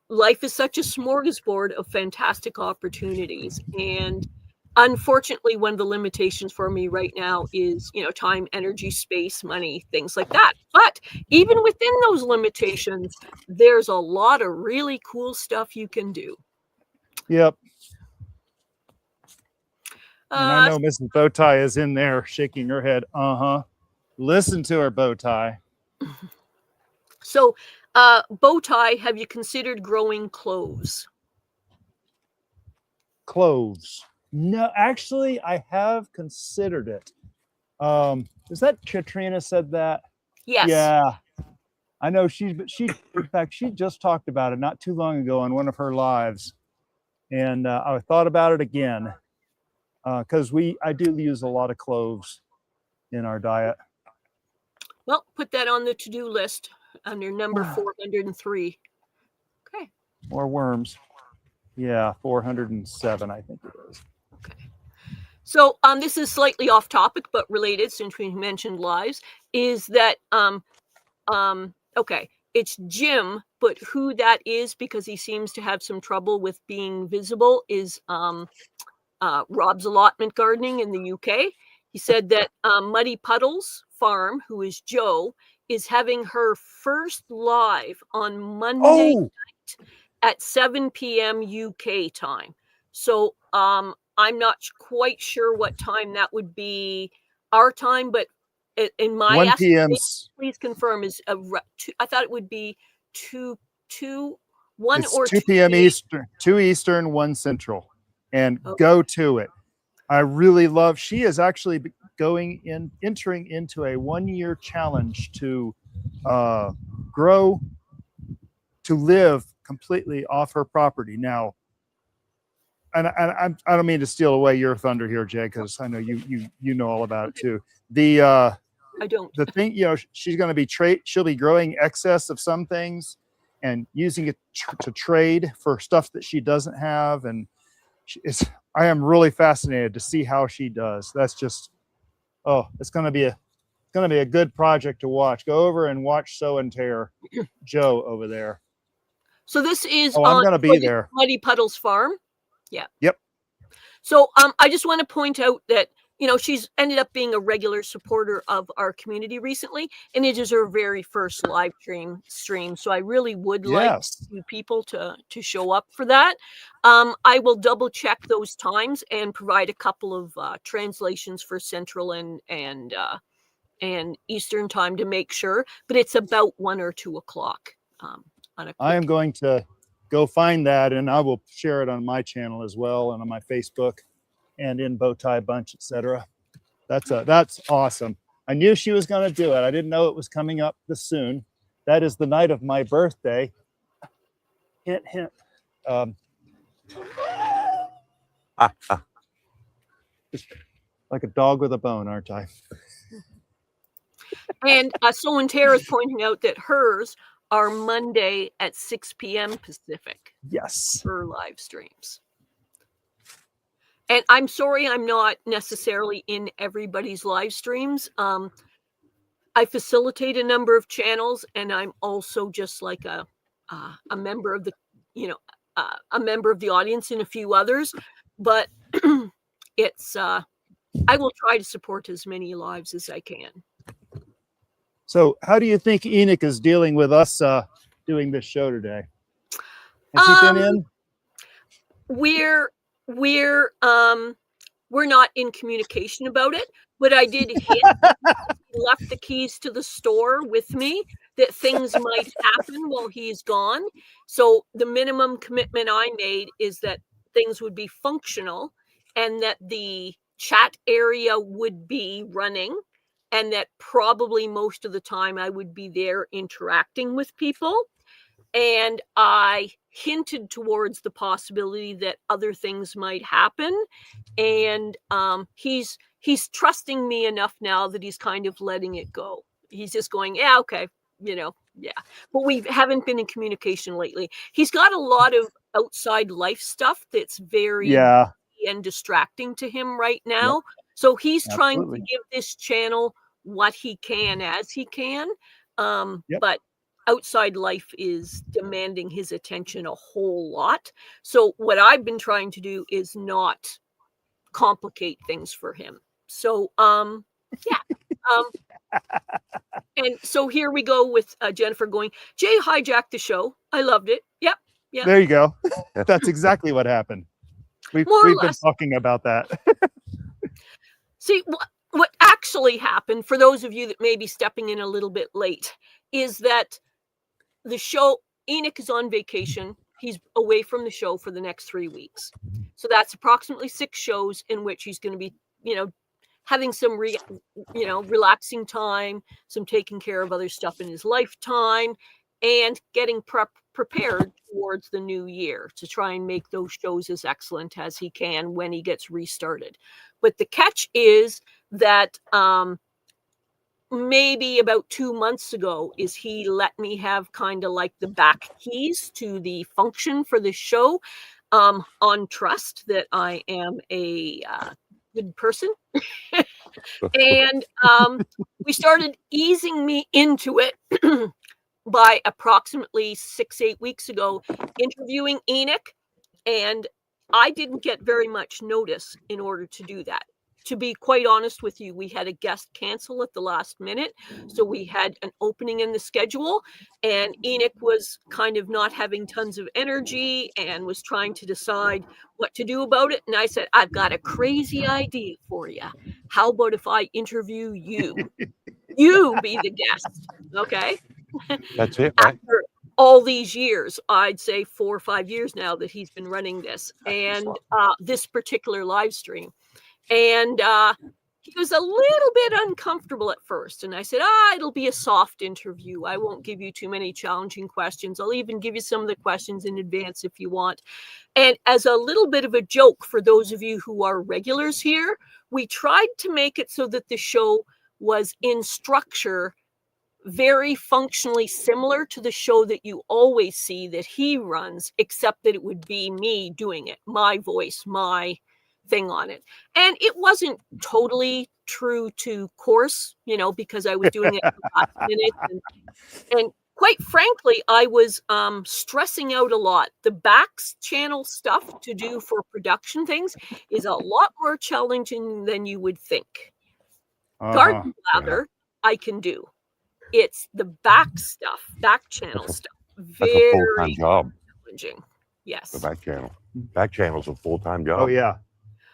Life is such a smorgasbord of fantastic opportunities. And unfortunately, one of the limitations for me right now is, time, energy, space, money, things like that. But even within those limitations, there's a lot of really cool stuff you can do. Yep. And I Uh, know Mrs. Bowtie is in there shaking her head. Listen to her, Bowtie. so, Bowtie, have you considered growing cloves? Cloves. No, actually, I have considered it. Is that Katrina said that? Yes. Yeah. I know in fact, she just talked about it not too long ago on one of her lives. And I thought about it again because I do use a lot of cloves in our diet. Well, put that on the to-do list under number 403. Okay. More worms. Yeah, 407, I think it is. Okay. So this is slightly off topic, but related since we mentioned lives, is that okay, it's Jim, but who that is, because he seems to have some trouble with being visible, is Rob's Allotment Gardening in the UK. He said that Muddy Puddles Farm, who is Joe, is having her first live on Monday night at 7 p.m. UK time. So I'm not quite sure what time that would be our time, but in my 1 p.m. please confirm, is I thought it would be 2 p.m. Eastern, 2 Eastern, 1 Central, and go to it. I really love. She is actually entering into a 1-year challenge to live completely off her property now. And I don't mean to steal away your thunder here, Jay, because I know you know all about it too. I don't. The thing, she's going to be she'll be growing excess of some things and using it to trade for stuff that she doesn't have. And I am really fascinated to see how she does. That's just, it's going to be a good project to watch. Go over and watch Sow and Tear Joe over there. So this is I'm going to be there. Muddy Puddles Farm. Yeah. Yep. So I just want to point out that, she's ended up being a regular supporter of our community recently, and it is her very first live stream. So I really would like people to show up for that. I will double check those times and provide a couple of translations for Central and Eastern time to make sure, but it's about 1 or 2 o'clock. I am going to go find that, and I will share it on my channel as well, and on my Facebook, and in Bowtie Bunch, etc. That's awesome. I knew she was going to do it. I didn't know it was coming up this soon. That is the night of my birthday. Hint, hint. Just like a dog with a bone, aren't I? And Sow and Tear is pointing out that hers are Monday at 6 p.m. Pacific. Yes. For live streams. And I'm sorry I'm not necessarily in everybody's live streams. I facilitate a number of channels, and I'm also just like a member of the, a member of the audience in a few others. But it's I will try to support as many lives as I can. So how do you think Enoch is dealing with us doing this show today? Has he been in? We're not in communication about it, but I did hint, left the keys to the store with me, that things might happen while he's gone. So the minimum commitment I made is that things would be functional, and that the chat area would be running, and that probably most of the time I would be there interacting with people. And I hinted towards the possibility that other things might happen. And he's trusting me enough now that he's kind of letting it go. He's just going, yeah, okay, yeah. But we haven't been in communication lately. He's got a lot of outside life stuff that's very and distracting to him right now. Yep. So he's trying to give this channel what he can as he can. But outside life is demanding his attention a whole lot. So what I've been trying to do is not complicate things for him. So, yeah. And so here we go with Jennifer going, Jay hijacked the show. I loved it. Yep. Yeah. There you go. That's exactly what happened. We've More or been less. talking about that. See, what actually happened, for those of you that may be stepping in a little bit late, is that the show, Enoch is on vacation. He's away from the show for the next 3 weeks. So that's approximately 6 shows in which he's going to be, having some, relaxing time, some taking care of other stuff in his lifetime, and getting prepared towards the new year to try and make those shows as excellent as he can when he gets restarted. But the catch is that maybe about 2 months ago is he let me have kind of like the back keys to the function for the show, on trust that I am a good person. And we started easing me into it by approximately 6-8 weeks ago, interviewing Enoch, and I didn't get very much notice in order to do that. To be quite honest with you, we had a guest cancel at the last minute, so we had an opening in the schedule, and Enoch was kind of not having tons of energy and was trying to decide what to do about it. And I said, I've got a crazy idea for you. How about if I interview you? You be the guest, okay? That's it, right? After all these years, I'd say 4 or 5 years now that he's been running this, and this particular live stream. And he was a little bit uncomfortable at first. And I said, it'll be a soft interview. I won't give you too many challenging questions. I'll even give you some of the questions in advance if you want. And as a little bit of a joke for those of you who are regulars here, we tried to make it so that the show was in structure very functionally similar to the show that you always see that he runs, except that it would be me doing it, my voice, my thing on it. And it wasn't totally true to course, because I was doing it for 5 minutes. And quite frankly, I was stressing out a lot. The backs channel stuff to do for production things is a lot more challenging than you would think. Garden blather, I can do. It's the back stuff, back channel stuff. That's a full-time job. Challenging. Yes. The back channel. Back channel's a full-time job. Oh, yeah.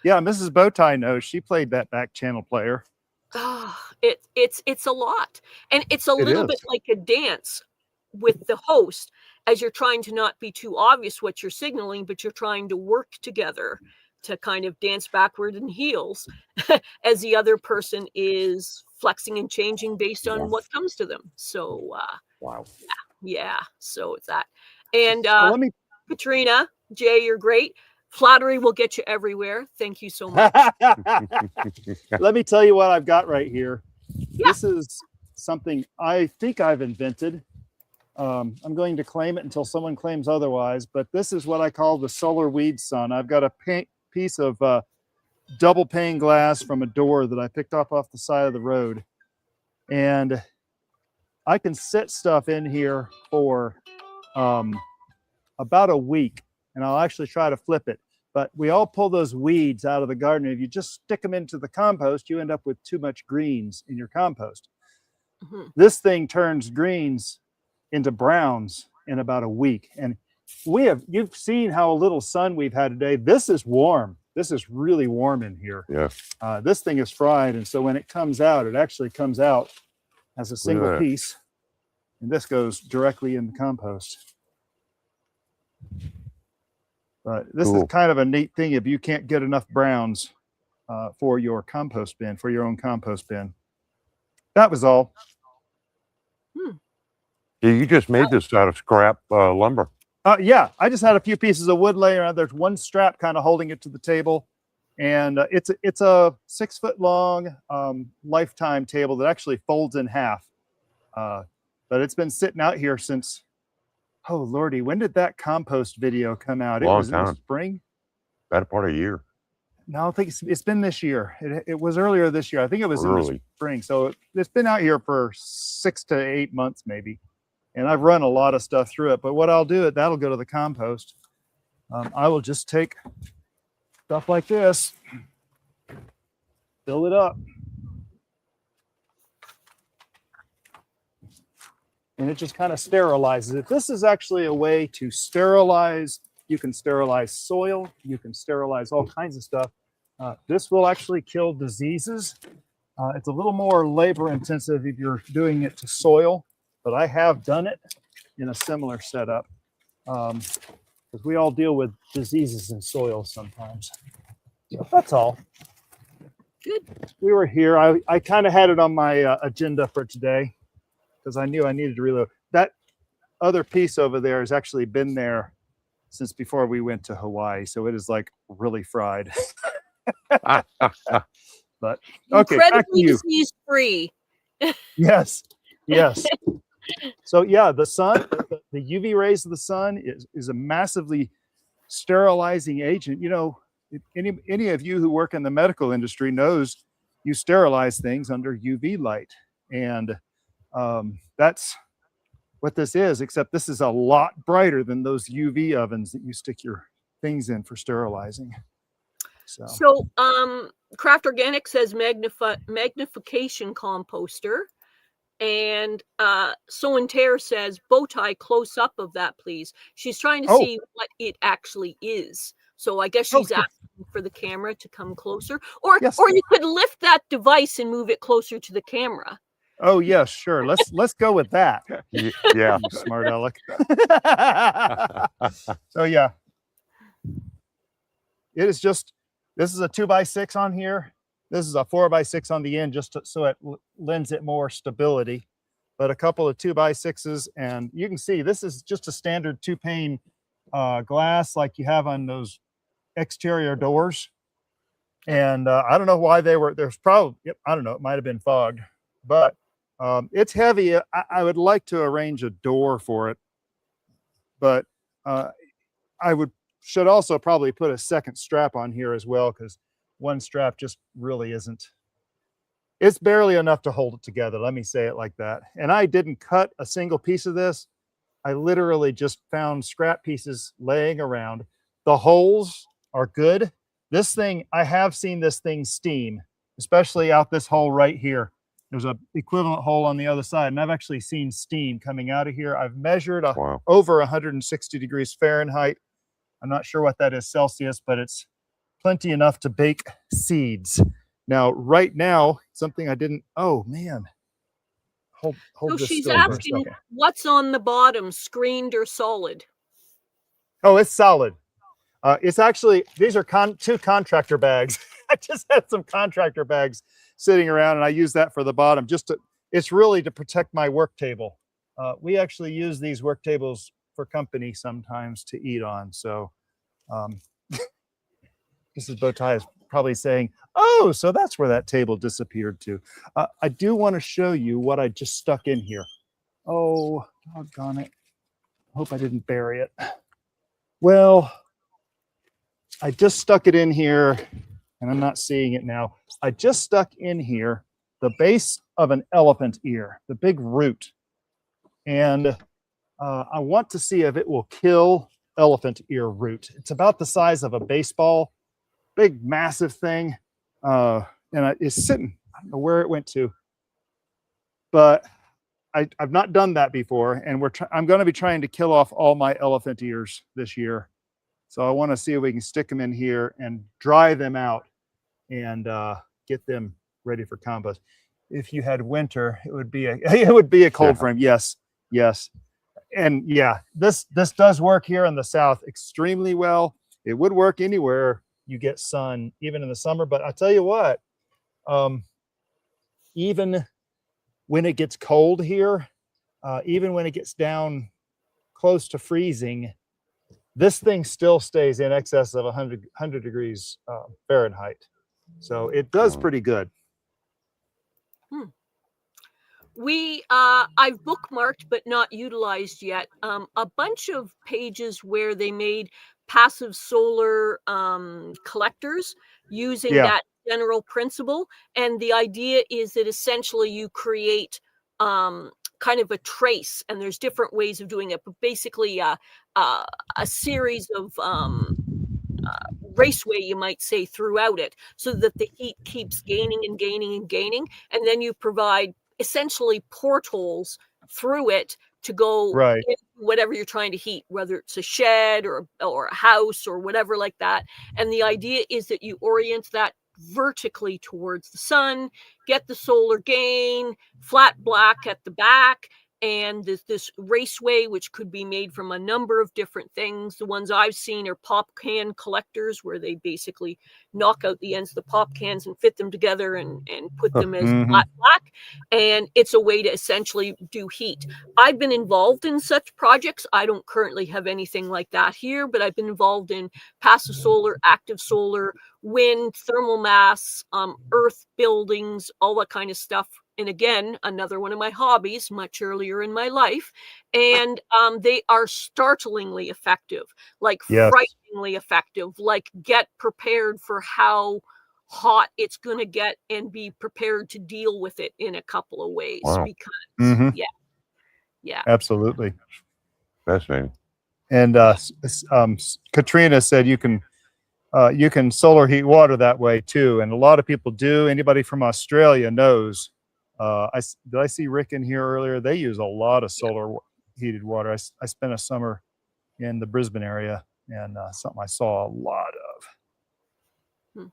Yeah, Mrs. Bowtie knows. She played that back channel player. It's a lot. And it's a little bit like a dance with the host, as you're trying to not be too obvious what you're signaling, but you're trying to work together to kind of dance backward in heels as the other person is flexing and changing based on what comes to them. So, wow. Yeah. So it's that. And Well, Katrina, Jay, you're great. Flattery will get you everywhere. Thank you so much. let me tell you what I've got right here. Yeah. This is something I think I've invented. I'm going to claim it until someone claims otherwise, but this is what I call the solar weed sun. I've got a piece of double pane glass from a door that I picked up off the side of the road. And I can set stuff in here for about a week, and I'll actually try to flip it. But we all pull those weeds out of the garden. If you just stick them into the compost, you end up with too much greens in your compost. Mm-hmm. This thing turns greens into browns in about a week. And you've seen how little sun we've had today. This is warm. This is really warm in here. Yeah. This thing is fried. And so when it comes out, it actually comes out as a single piece. And this goes directly in the compost. But this is kind of a neat thing if you can't get enough browns for your compost bin, for your own compost bin. That was all. Yeah, you just made this out of scrap lumber. Yeah, I just had a few pieces of wood laying around. There's one strap kind of holding it to the table. And it's a 6 foot long lifetime table that actually folds in half. But it's been sitting out here since, oh Lordy, when did that compost video come out? It was in the spring? Better part of a year. No, I think it's been this year. It was earlier this year. I think it was in the spring. So it's been out here for 6 to 8 months maybe. And I've run a lot of stuff through it. But what I'll do, that'll go to the compost. I will just take stuff like this, fill it up. And it just kind of sterilizes it. This is actually a way to sterilize. You can sterilize soil. You can sterilize all kinds of stuff. This will actually kill diseases. It's a little more labor intensive if you're doing it to soil, but I have done it in a similar setup because we all deal with diseases in soil sometimes. So that's all. Good. We were here. I kind of had it on my agenda for today because I knew I needed to reload. That other piece over there has actually been there since before we went to Hawaii, so it is like really fried. But okay, back to Incredibly you. disease-free. Yes, yes. So yeah, the sun, the UV rays of the sun is a massively sterilizing agent. You know, any of you who work in the medical industry knows you sterilize things under UV light, and that's what this is. Except this is a lot brighter than those UV ovens that you stick your things in for sterilizing. So, Craft Organic says magnification composter. And So and Tear says bow tie close up of that, please. She's trying to see what it actually is. So I guess she's asking for the camera to come closer. Or you could lift that device and move it closer to the camera. Oh yes, sure. Let's go with that. Yeah. You smart aleck. So yeah. It is just, this is a 2x6 on here. This is a 4x6 on the end, just so it lends it more stability. But a couple of 2x6s, and you can see this is just a standard 2-pane glass like you have on those exterior doors. And I don't know why there's probably, I don't know, it might have been fogged, but it's heavy. I would like to arrange a door for it, but should also probably put a second strap on here as well, because one strap just really isn't, it's barely enough to hold it together. Let me say it like that. And I didn't cut a single piece of this. I literally just found scrap pieces laying around. The holes are good. This thing, I have seen this thing steam, especially out this hole right here. There's a equivalent hole on the other side, and I've actually seen steam coming out of here. I've measured over 160 degrees Fahrenheit. I'm not sure what that is Celsius, but it's plenty enough to bake seeds. Now, right now, something I didn't, oh man. Hold so this she's still for a asking second. what's on the bottom, screened or solid? Oh, it's solid. It's actually, these are two contractor bags. I just had some contractor bags sitting around, and I use that for the bottom. It's really to protect my work table. We actually use these work tables for company sometimes to eat on. So Mrs. Bowtie is probably saying, oh, so that's where that table disappeared to. I do want to show you what I just stuck in here. Oh, doggone it. I hope I didn't bury it. Well, I just stuck it in here, and I'm not seeing it now. I just stuck in here the base of an elephant ear, the big root. And I want to see if it will kill elephant ear root. It's about the size of a baseball, big, massive thing. And it's sitting, I don't know where it went to, but I've not done that before. And I'm going to be trying to kill off all my elephant ears this year. So I want to see if we can stick them in here and dry them out and get them ready for compost. If you had winter, it would be a cold frame. Yes. And yeah, this does work here in the South extremely well. It would work anywhere you get sun, even in the summer. But I tell you what, even when it gets cold here, even when it gets down close to freezing, this thing still stays in excess of 100 degrees Fahrenheit. So it does pretty good. I've bookmarked but not utilized yet a bunch of pages where they made passive solar collectors using that general principle. And the idea is that essentially you create kind of a trace, and there's different ways of doing it, but basically a series of raceway, you might say, throughout it, so that the heat keeps gaining and gaining and gaining, and then you provide essentially portholes through it to go Right. in whatever you're trying to heat, whether it's a shed or a house or whatever like that. And the idea is that you orient that vertically towards the sun, get the solar gain, flat black at the back, and this raceway, which could be made from a number of different things. The ones I've seen are pop can collectors, where they basically knock out the ends of the pop cans and fit them together and put them as flat black. And it's a way to essentially do heat. I've been involved in such projects. I don't currently have anything like that here, but I've been involved in passive solar, active solar, wind, thermal mass, earth buildings, all that kind of stuff. And again, another one of my hobbies much earlier in my life. And they are startlingly effective, like Yes. frighteningly effective, like get prepared for how hot it's going to get and be prepared to deal with it in a couple of ways. Wow. Because, yeah. Absolutely. Fascinating. And Katrina said you can solar heat water that way too, and a lot of people do. Anybody from Australia knows. Did I see Rick in here earlier? They use a lot of solar heated water. I spent a summer in the Brisbane area, and something I saw a lot of.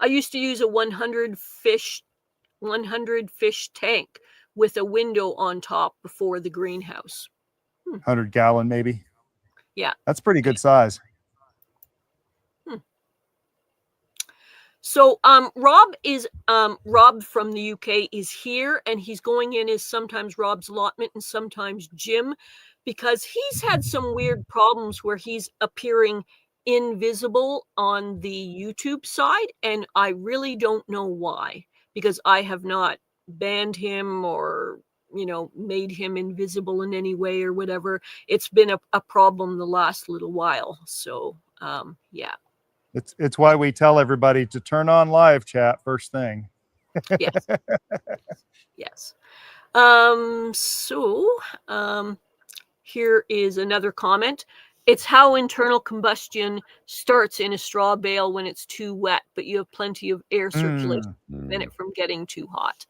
I used to use a 100 fish tank with a window on top before the greenhouse. 100-gallon maybe. Yeah. That's pretty good size. So Rob from the UK is here, and he's going in as sometimes Rob's allotment and sometimes Jim, because he's had some weird problems where he's appearing invisible on the YouTube side, and I really don't know why, because I have not banned him or made him invisible in any way or whatever. It's been a problem the last little while. So yeah. It's why we tell everybody to turn on live chat first thing. Yes. Yes. Here is another comment. It's how internal combustion starts in a straw bale when it's too wet, but you have plenty of air circulation to prevent it from getting too hot.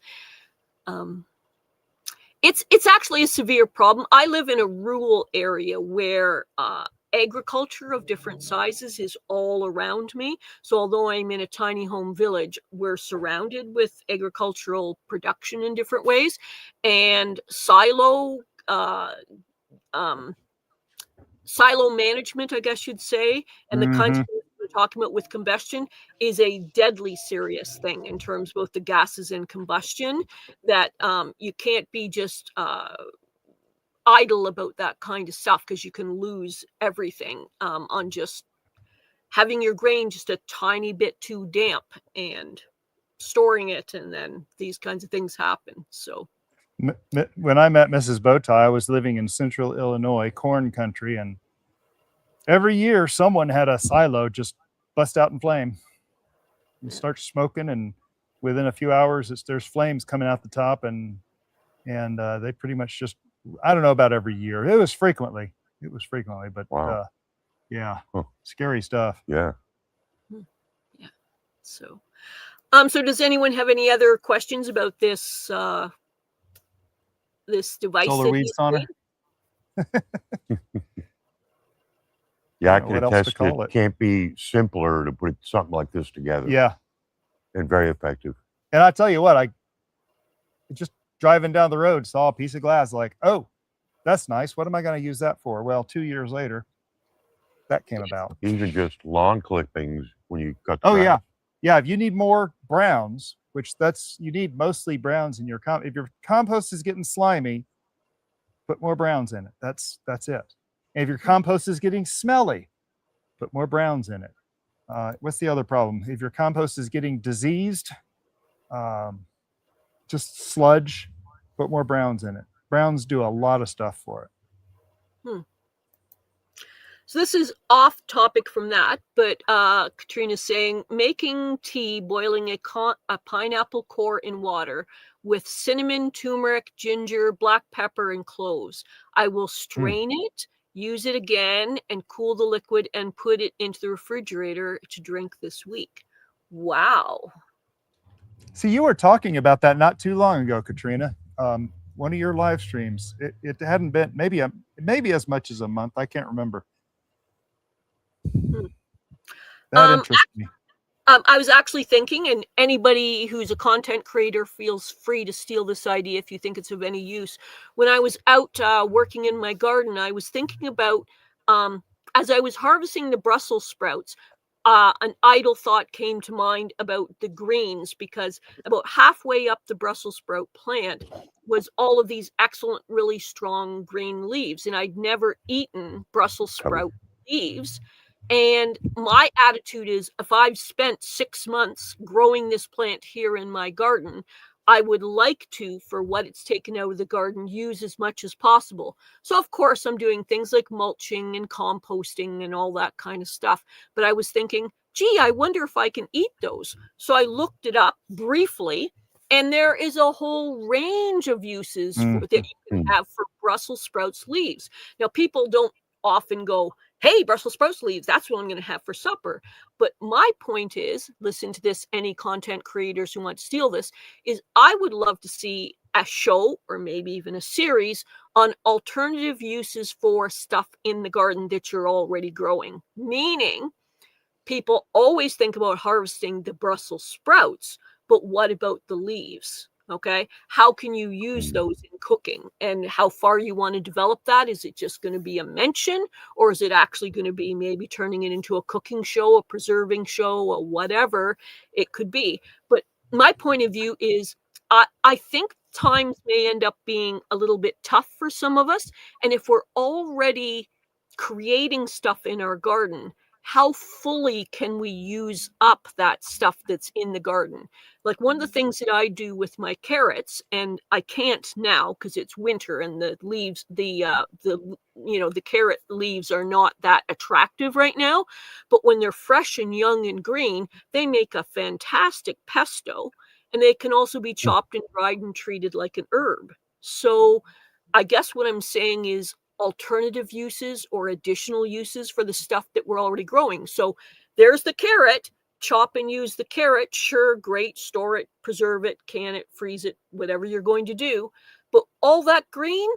It's actually a severe problem. I live in a rural area where agriculture of different sizes is all around me. So although I'm in a tiny home village, we're surrounded with agricultural production in different ways, and silo management, I guess you'd say, and the kinds of things we're talking about with combustion is a deadly serious thing in terms of both the gases and combustion, that you can't be just idle about that kind of stuff, because you can lose everything on just having your grain just a tiny bit too damp and storing it, and then these kinds of things happen. So when I met Mrs. Bowtie, I was living in central Illinois, corn country, and every year someone had a silo just bust out in flame. You start smoking, and within a few hours there's flames coming out the top, and they pretty much just, I don't know about every year. It was frequently, but wow. Yeah, scary stuff. Yeah. Yeah. So does anyone have any other questions about this this device? Solar weed sauna? Yeah, I can what else to attest call it it. Can't be simpler to put something like this together. Yeah. And very effective. And I tell you what, I just driving down the road saw a piece of glass, like, oh, that's nice. What am I going to use that for? Well, 2 years later, that came about. Even just lawn clippings when you cut. Oh yeah. Yeah. If you need more browns, you need mostly browns in your if your compost is getting slimy, put more browns in it. That's it. And if your compost is getting smelly, put more browns in it. What's the other problem? If your compost is getting diseased, just sludge, put more browns in it. Browns do a lot of stuff for it. So this is off topic from that, but Katrina's saying, making tea, boiling a pineapple core in water with cinnamon, turmeric, ginger, black pepper, and cloves. I will strain it use it again and cool the liquid and put it into the refrigerator to drink this week. Wow. See, you were talking about that not too long ago, Katrina. One of your live streams. It hadn't been maybe as much as a month. I can't remember. That interests me. I was actually thinking, and anybody who's a content creator feels free to steal this idea if you think it's of any use. When I was out working in my garden, I was thinking about, as I was harvesting the Brussels sprouts, an idle thought came to mind about the greens, because about halfway up the Brussels sprout plant was all of these excellent, really strong green leaves. And I'd never eaten Brussels sprout leaves. And my attitude is, if I've spent 6 months growing this plant here in my garden, I would like to, for what it's taken out of the garden, use as much as possible. So, of course, I'm doing things like mulching and composting and all that kind of stuff. But I was thinking, gee, I wonder if I can eat those. So I looked it up briefly, and there is a whole range of uses that you can have for Brussels sprouts leaves. Now, people don't often go, hey, Brussels sprouts leaves, that's what I'm going to have for supper. But my point is, listen to this, any content creators who want to steal this, is I would love to see a show or maybe even a series on alternative uses for stuff in the garden that you're already growing. Meaning, people always think about harvesting the Brussels sprouts, but what about the leaves? Okay, how can you use those in cooking, and how far you want to develop that? Is it just going to be a mention, or is it actually going to be maybe turning it into a cooking show, a preserving show, or whatever it could be? But my point of view is, I think times may end up being a little bit tough for some of us. And if we're already creating stuff in our garden, how fully can we use up that stuff that's in the garden? Like, one of the things that I do with my carrots, and I can't now because it's winter and the leaves, the carrot leaves are not that attractive right now, but when they're fresh and young and green, they make a fantastic pesto, and they can also be chopped and dried and treated like an herb. So I guess what I'm saying is, alternative uses or additional uses for the stuff that we're already growing. So there's the carrot, chop and use the carrot. Sure, great, store it, preserve it, can it, freeze it, whatever you're going to do. But all that green,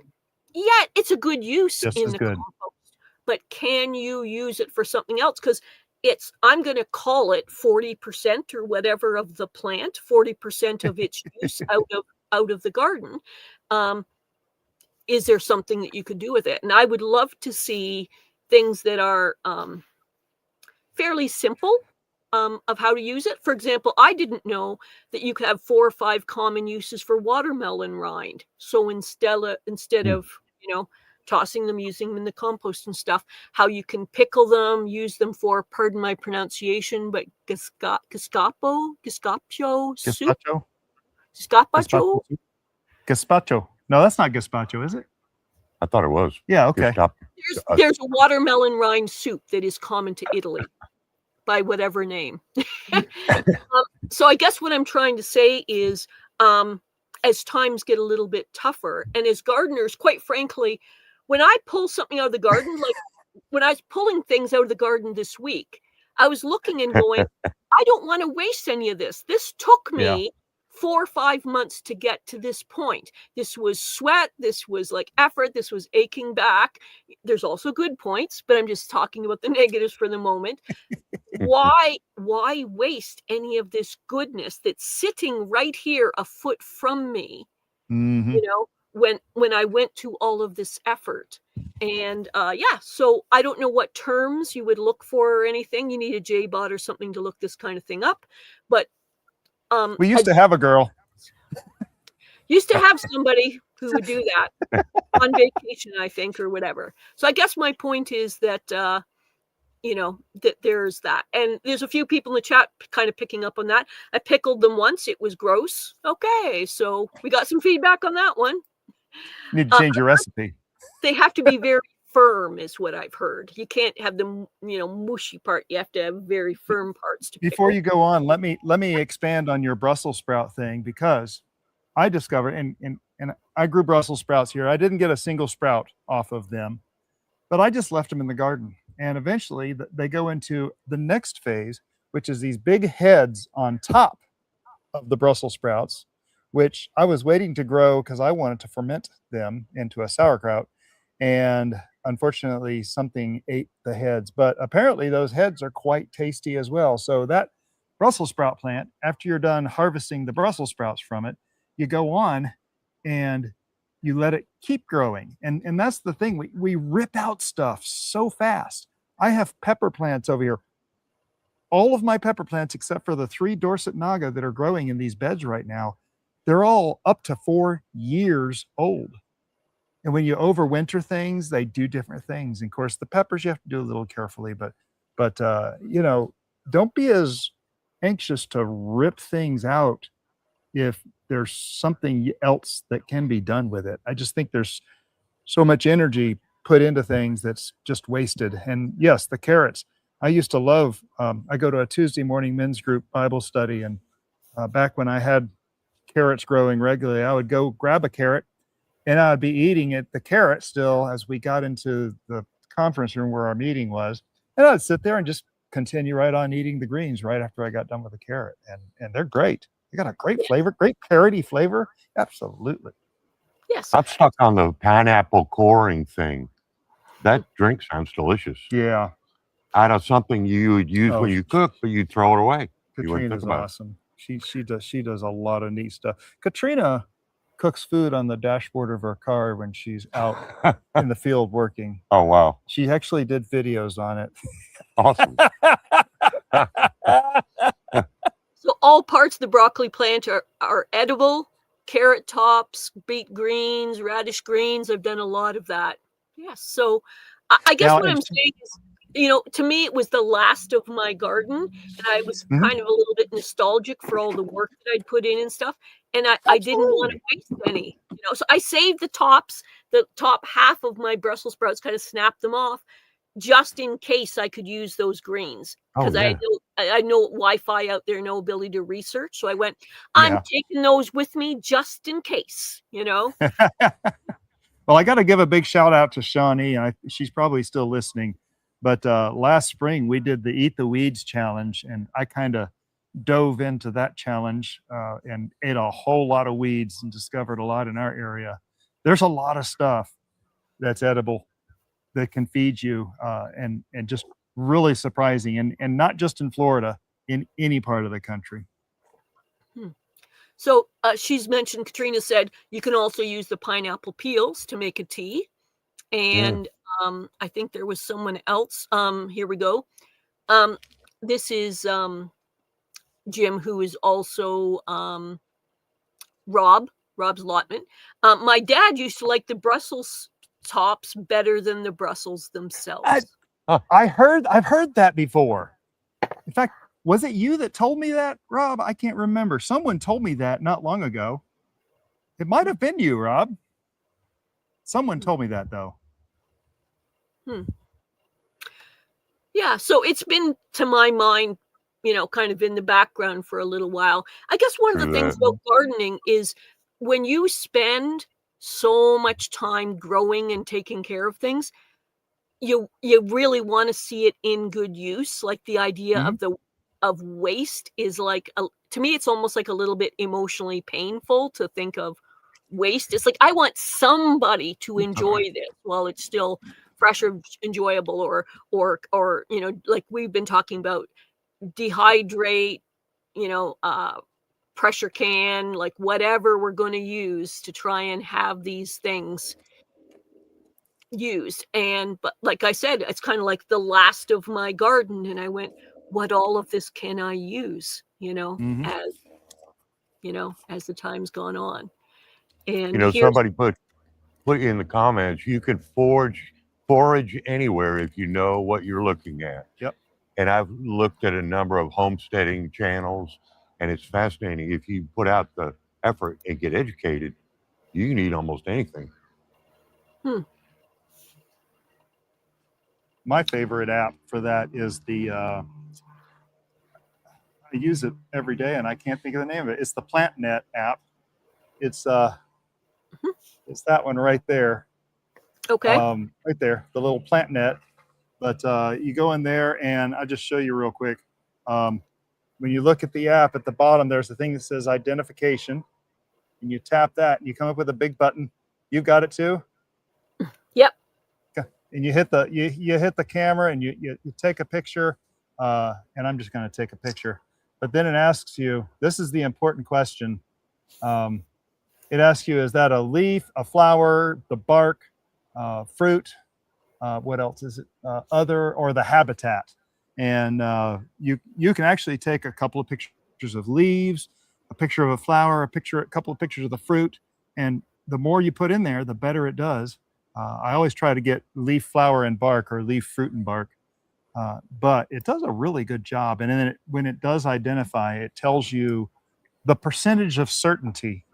yeah, it's a good use in the compost. But can you use it for something else? Because I'm going to call it 40% or whatever of the plant, 40% of its use out of the garden. Is there something that you could do with it? And I would love to see things that are fairly simple of how to use it. For example, I didn't know that you could have 4 or 5 common uses for watermelon rind. So instead of tossing them, using them in the compost and stuff, how you can pickle them, use them for, pardon my pronunciation, but gazpacho soup? Gazpacho. No, that's not gazpacho, is it? I thought it was. Yeah, okay. There's a watermelon rind soup that is common to Italy by whatever name. So I guess what I'm trying to say is, as times get a little bit tougher, and as gardeners, quite frankly, when I pull something out of the garden, like when I was pulling things out of the garden this week, I was looking and going, I don't want to waste any of this. This took me 4 or 5 months to get to this point. This was sweat. This was like effort. This was aching back. There's also good points, but I'm just talking about the negatives for the moment. Why waste any of this goodness that's sitting right here a foot from me? Mm-hmm. When I went to all of this effort. And so I don't know what terms you would look for or anything. You need a JBot or something to look this kind of thing up. But we used to have a girl. Used to have somebody who would do that on vacation, I think, or whatever. So I guess my point is that, that there's that. And there's a few people in the chat kind of picking up on that. I pickled them once. It was gross. Okay. So we got some feedback on that one. You need to change your recipe. They have to be very firm, is what I've heard. You can't have the mushy part. You have to have very firm parts to Before pickle. you go on, let me expand on your Brussels sprout thing, because I discovered and I grew Brussels sprouts here. I didn't get a single sprout off of them, but I just left them in the garden. And eventually they go into the next phase, which is these big heads on top of the Brussels sprouts, which I was waiting to grow because I wanted to ferment them into a sauerkraut. And unfortunately, something ate the heads, but apparently those heads are quite tasty as well. So that Brussels sprout plant, after you're done harvesting the Brussels sprouts from it, you go on and you let it keep growing. And that's the thing. We rip out stuff so fast. I have pepper plants over here. All of my pepper plants, except for the 3 Dorset Naga that are growing in these beds right now, they're all up to 4 years old. And when you overwinter things, they do different things. And of course, the peppers you have to do a little carefully, but you know, don't be as anxious to rip things out if there's something else that can be done with it. I just think there's so much energy put into things that's just wasted. And yes, the carrots. I used to love, I go to a Tuesday morning men's group Bible study. And back when I had carrots growing regularly, I would go grab a carrot and I'd be eating it, the carrot still, as we got into the conference room where our meeting was. And I'd sit there and just continue right on eating the greens right after I got done with the carrot. And they're great. They got a great flavor, great carroty flavor. Absolutely. Yes. I'm stuck on the pineapple coring thing. That drink sounds delicious. Yeah. Out of something you would use when you cook, but you throw it away. You wouldn't Katrina's think about it. awesome. She does a lot of neat stuff. Katrina cooks food on the dashboard of her car when she's out in the field working. Oh, wow. She actually did videos on it. Awesome. So all parts of the broccoli plant are edible. Carrot tops, beet greens, radish greens. I've done a lot of that. Yes. So I guess Now, what I'm saying is, you know, to me, it was the last of my garden. And I was Mhm. kind of a little bit nostalgic for all the work that I'd put in and stuff. And I didn't want to waste any, you know. So I saved the top half of my Brussels sprouts, kind of snapped them off just in case I could use those greens. Oh, Because yeah. I know Wi-Fi out there, no ability to research. So I went, I'm Yeah. taking those with me just in case, you know. Well, I got to give a big shout out to Shawnee. She's probably still listening. But last spring, we did the Eat the Weeds challenge, and I kind of dove into that challenge and ate a whole lot of weeds and discovered a lot in our area. There's a lot of stuff that's edible that can feed you and just really surprising. And not just in Florida, in any part of the country. So she's mentioned, Katrina said, you can also use the pineapple peels to make a tea. And I think there was someone else. Here we go. This is Jim, who is also Rob's Lotman. My dad used to like the Brussels tops better than the Brussels themselves. I've heard that before. In fact, was it you that told me that, Rob? I can't remember. Someone told me that not long ago. It might have been you, Rob. Someone told me that, though. Yeah, so it's been, to my mind, you know, kind of in the background for a little while. I guess one of the things about gardening is when you spend so much time growing and taking care of things, you really want to see it in good use. Like the idea of waste is like, to me, it's almost like a little bit emotionally painful to think of waste. It's like, I want somebody to enjoy this while it's still fresh or enjoyable, or you know, like we've been talking about, dehydrate, you know, pressure can, like whatever we're going to use to try and have these things used. But like I said, it's kind of like the last of my garden, and I went, what all of this can I use, you know, as the time's gone on. And You know, somebody put in the comments, you can forage anywhere if you know what you're looking at. Yep. And I've looked at a number of homesteading channels, and it's fascinating. If you put out the effort and get educated, you can eat almost anything. My favorite app for that is the I use it every day and I can't think of the name of it. It's the PlantNet app. It's that one right there. Okay. Right there, the little plant net. But you go in there, and I'll just show you real quick. When you look at the app at the bottom, there's a thing that says identification, and you tap that, and you come up with a big button. You got it too? Yep. Okay. And you hit the you hit the camera, and you take a picture. And I'm just going to take a picture. But then it asks you. This is the important question. It asks you, is that a leaf, a flower, the bark, fruit? What else is it? Other, or the habitat? And you can actually take a couple of pictures of leaves, a picture of a flower, a couple of pictures of the fruit, and the more you put in there, the better it does. I always try to get leaf, flower, and bark, or leaf, fruit, and bark, but it does a really good job. And then when it does identify, it tells you the percentage of certainty.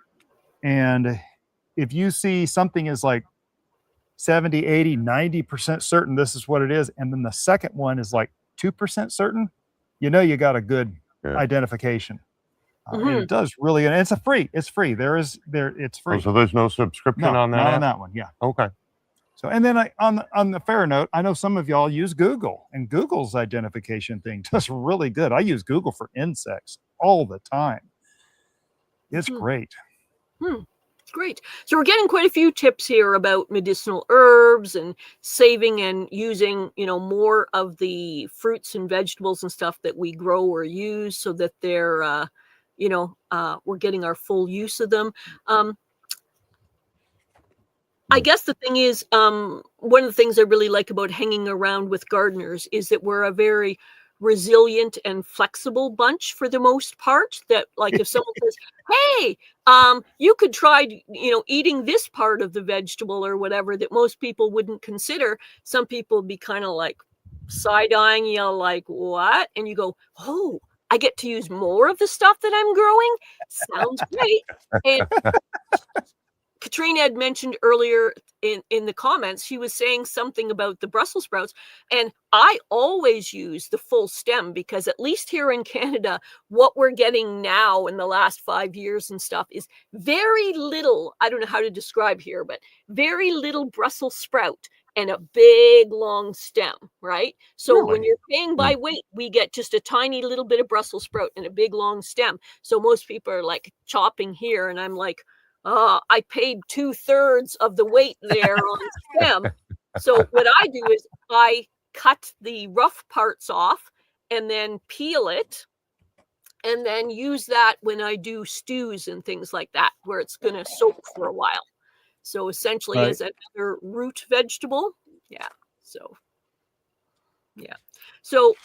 And if you see something is like 70, 80, 90% certain this is what it is, and then the second one is like 2% certain, you know you got a good identification. And it does really, and it's free. It's free. It's free. Oh, so there's no subscription on that? Not app? on that one. Yeah. Okay. So, and then on the fair note, I know some of y'all use Google, and Google's identification thing does really good. I use Google for insects all the time. It's great. Great. So we're getting quite a few tips here about medicinal herbs and saving and using, more of the fruits and vegetables and stuff that we grow or use, so that they're, we're getting our full use of them. I guess the thing is, one of the things I really like about hanging around with gardeners is that we're a very resilient and flexible bunch for the most part. That, like, if someone says, hey, you could try, eating this part of the vegetable or whatever that most people wouldn't consider, some people would be kind of like side-eyeing you, like, what? And you go, oh, I get to use more of the stuff that I'm growing? Sounds great. And Katrina had mentioned earlier in the comments, she was saying something about the Brussels sprouts, and I always use the full stem, because at least here in Canada, what we're getting now in the last 5 years and stuff is very little, I don't know how to describe here, but very little Brussels sprout and a big long stem, right? So when you're paying by weight, we get just a tiny little bit of Brussels sprout and a big long stem. So most people are like chopping here, and I'm like, I paid 2/3 of the weight there on stem. So what I do is I cut the rough parts off and then peel it, and then use that when I do stews and things like that, where it's going to soak for a while. So essentially as another root vegetable. Yeah. So yeah. So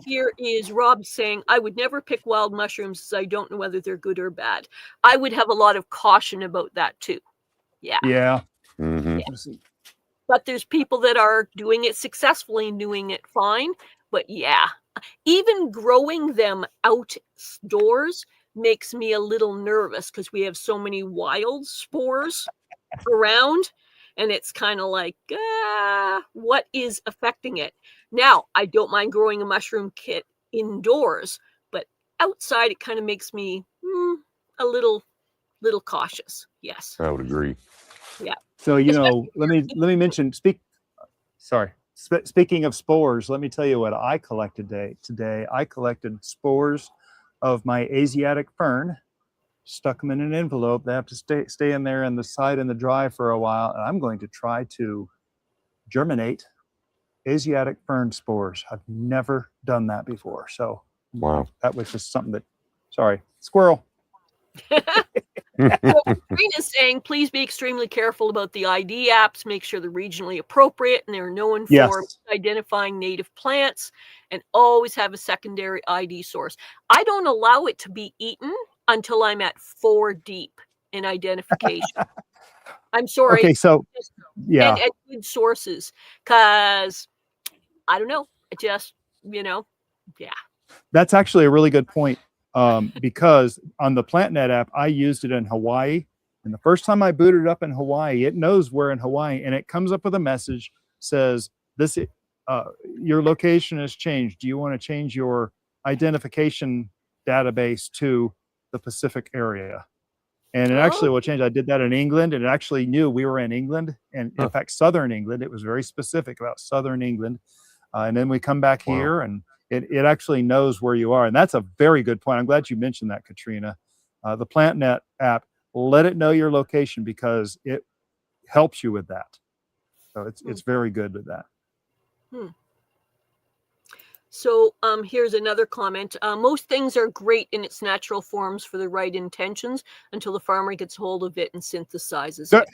here is Rob saying, I would never pick wild mushrooms as I don't know whether they're good or bad. I would have a lot of caution about that too. Yeah. Yeah. Mm-hmm. Yeah. But there's people that are doing it successfully, doing it fine. But yeah, even growing them outdoors makes me a little nervous, because we have so many wild spores around. And it's kind of like, what is affecting it? Now, I don't mind growing a mushroom kit indoors, but outside it kind of makes me a little cautious. Yes. I would agree. Yeah. So, let me mention, speaking of spores, let me tell you what I collected today. I collected spores of my Asiatic fern, stuck them in an envelope. They have to stay in there in the side in the dry for a while. And I'm going to try to germinate Asiatic fern spores. I've never done that before. So wow, that was just something that, sorry, squirrel. So Karina's saying, please be extremely careful about the ID apps. Make sure they're regionally appropriate and they're known for identifying native plants, and always have a secondary ID source. I don't allow it to be eaten until I'm at 4 deep in identification. I'm sorry. Okay, so yeah, and good sources, because I don't know. It just, yeah. That's actually a really good point. Because on the PlantNet app, I used it in Hawaii, and the first time I booted it up in Hawaii, it knows we're in Hawaii, and it comes up with a message, says this, your location has changed. Do you want to change your identification database to the Pacific area? And it actually Oh, will change. I did that in England, and it actually knew we were in England, and in Huh. fact, Southern England. It was very specific about Southern England. And then we come back Wow. here, and it actually knows where you are. And that's a very good point. I'm glad you mentioned that, Katrina. The PlantNet app, let it know your location because it helps you with that. So it's very good with that. so here's another comment. Most things are great in its natural forms for the right intentions until the farmer gets hold of it and synthesizes it.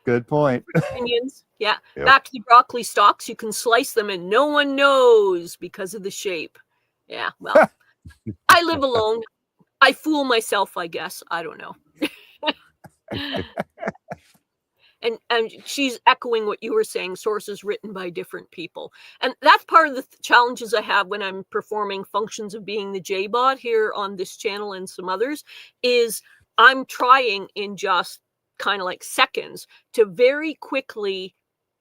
Good point. Opinions. Yeah. Yep. Back to the broccoli stalks. You can slice them and no one knows because of the shape. Yeah. Well, I live alone. I fool myself, I guess. I don't know. And she's echoing what you were saying, sources written by different people. And that's part of the challenges I have when I'm performing functions of being the J-Bot here on this channel and some others, is I'm trying in just kind of like seconds to very quickly,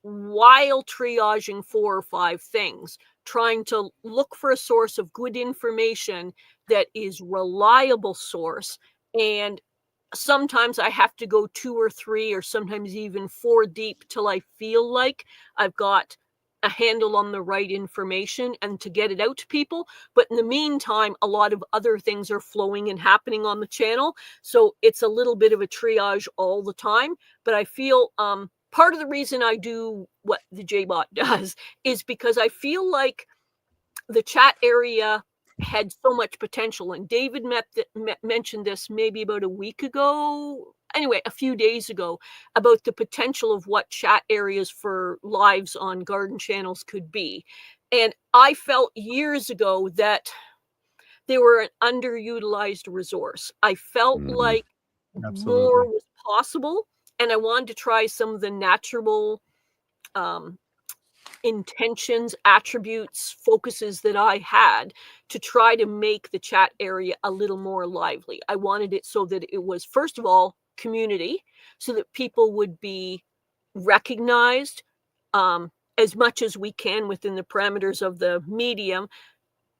while triaging 4 or 5 things, trying to look for a source of good information that is reliable source. And sometimes I have to go 2 or 3 or sometimes even 4 deep till I feel like I've got a handle on the right information and to get it out to people. But in the meantime, a lot of other things are flowing and happening on the channel. So it's a little bit of a triage all the time. But I feel part of the reason I do what the J-Bot does is because I feel like the chat area had so much potential. And David mentioned this maybe about a week ago, anyway, a few days ago, about the potential of what chat areas for lives on garden channels could be. And I felt years ago that they were an underutilized resource. I felt like more was possible, and I wanted to try some of the natural intentions, attributes, focuses that I had to try to make the chat area a little more lively. I wanted it so that it was, first of all, community, so that people would be recognized as much as we can within the parameters of the medium,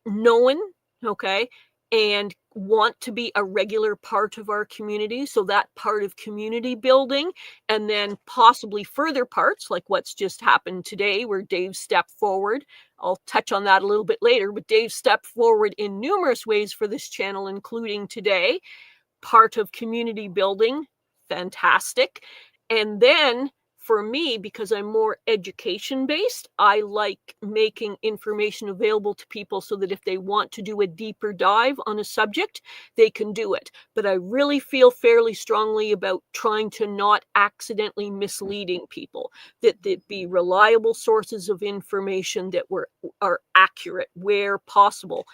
known, okay, and want to be a regular part of our community. So that part of community building, and then possibly further parts like what's just happened today where Dave stepped forward. I'll touch on that a little bit later, but Dave stepped forward in numerous ways for this channel, including today. Part of community building, fantastic. And then for me, because I'm more education based, I like making information available to people so that if they want to do a deeper dive on a subject, they can do it. But I really feel fairly strongly about trying to not accidentally misleading people, that be reliable sources of information that are accurate where possible,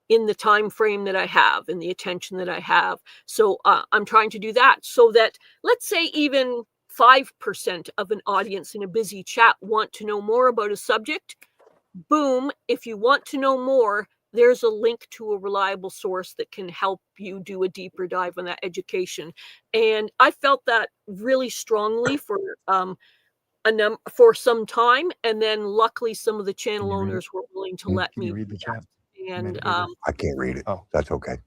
in the time frame that I have and the attention that I have. So I'm trying to do that so that, let's say, even 5% of an audience in a busy chat want to know more about a subject. Boom, if you want to know more, there's a link to a reliable source that can help you do a deeper dive on that education. And I felt that really strongly for some time. And then luckily some of the channel owners were willing to let me read the chat? and I can't read it. Oh. That's okay.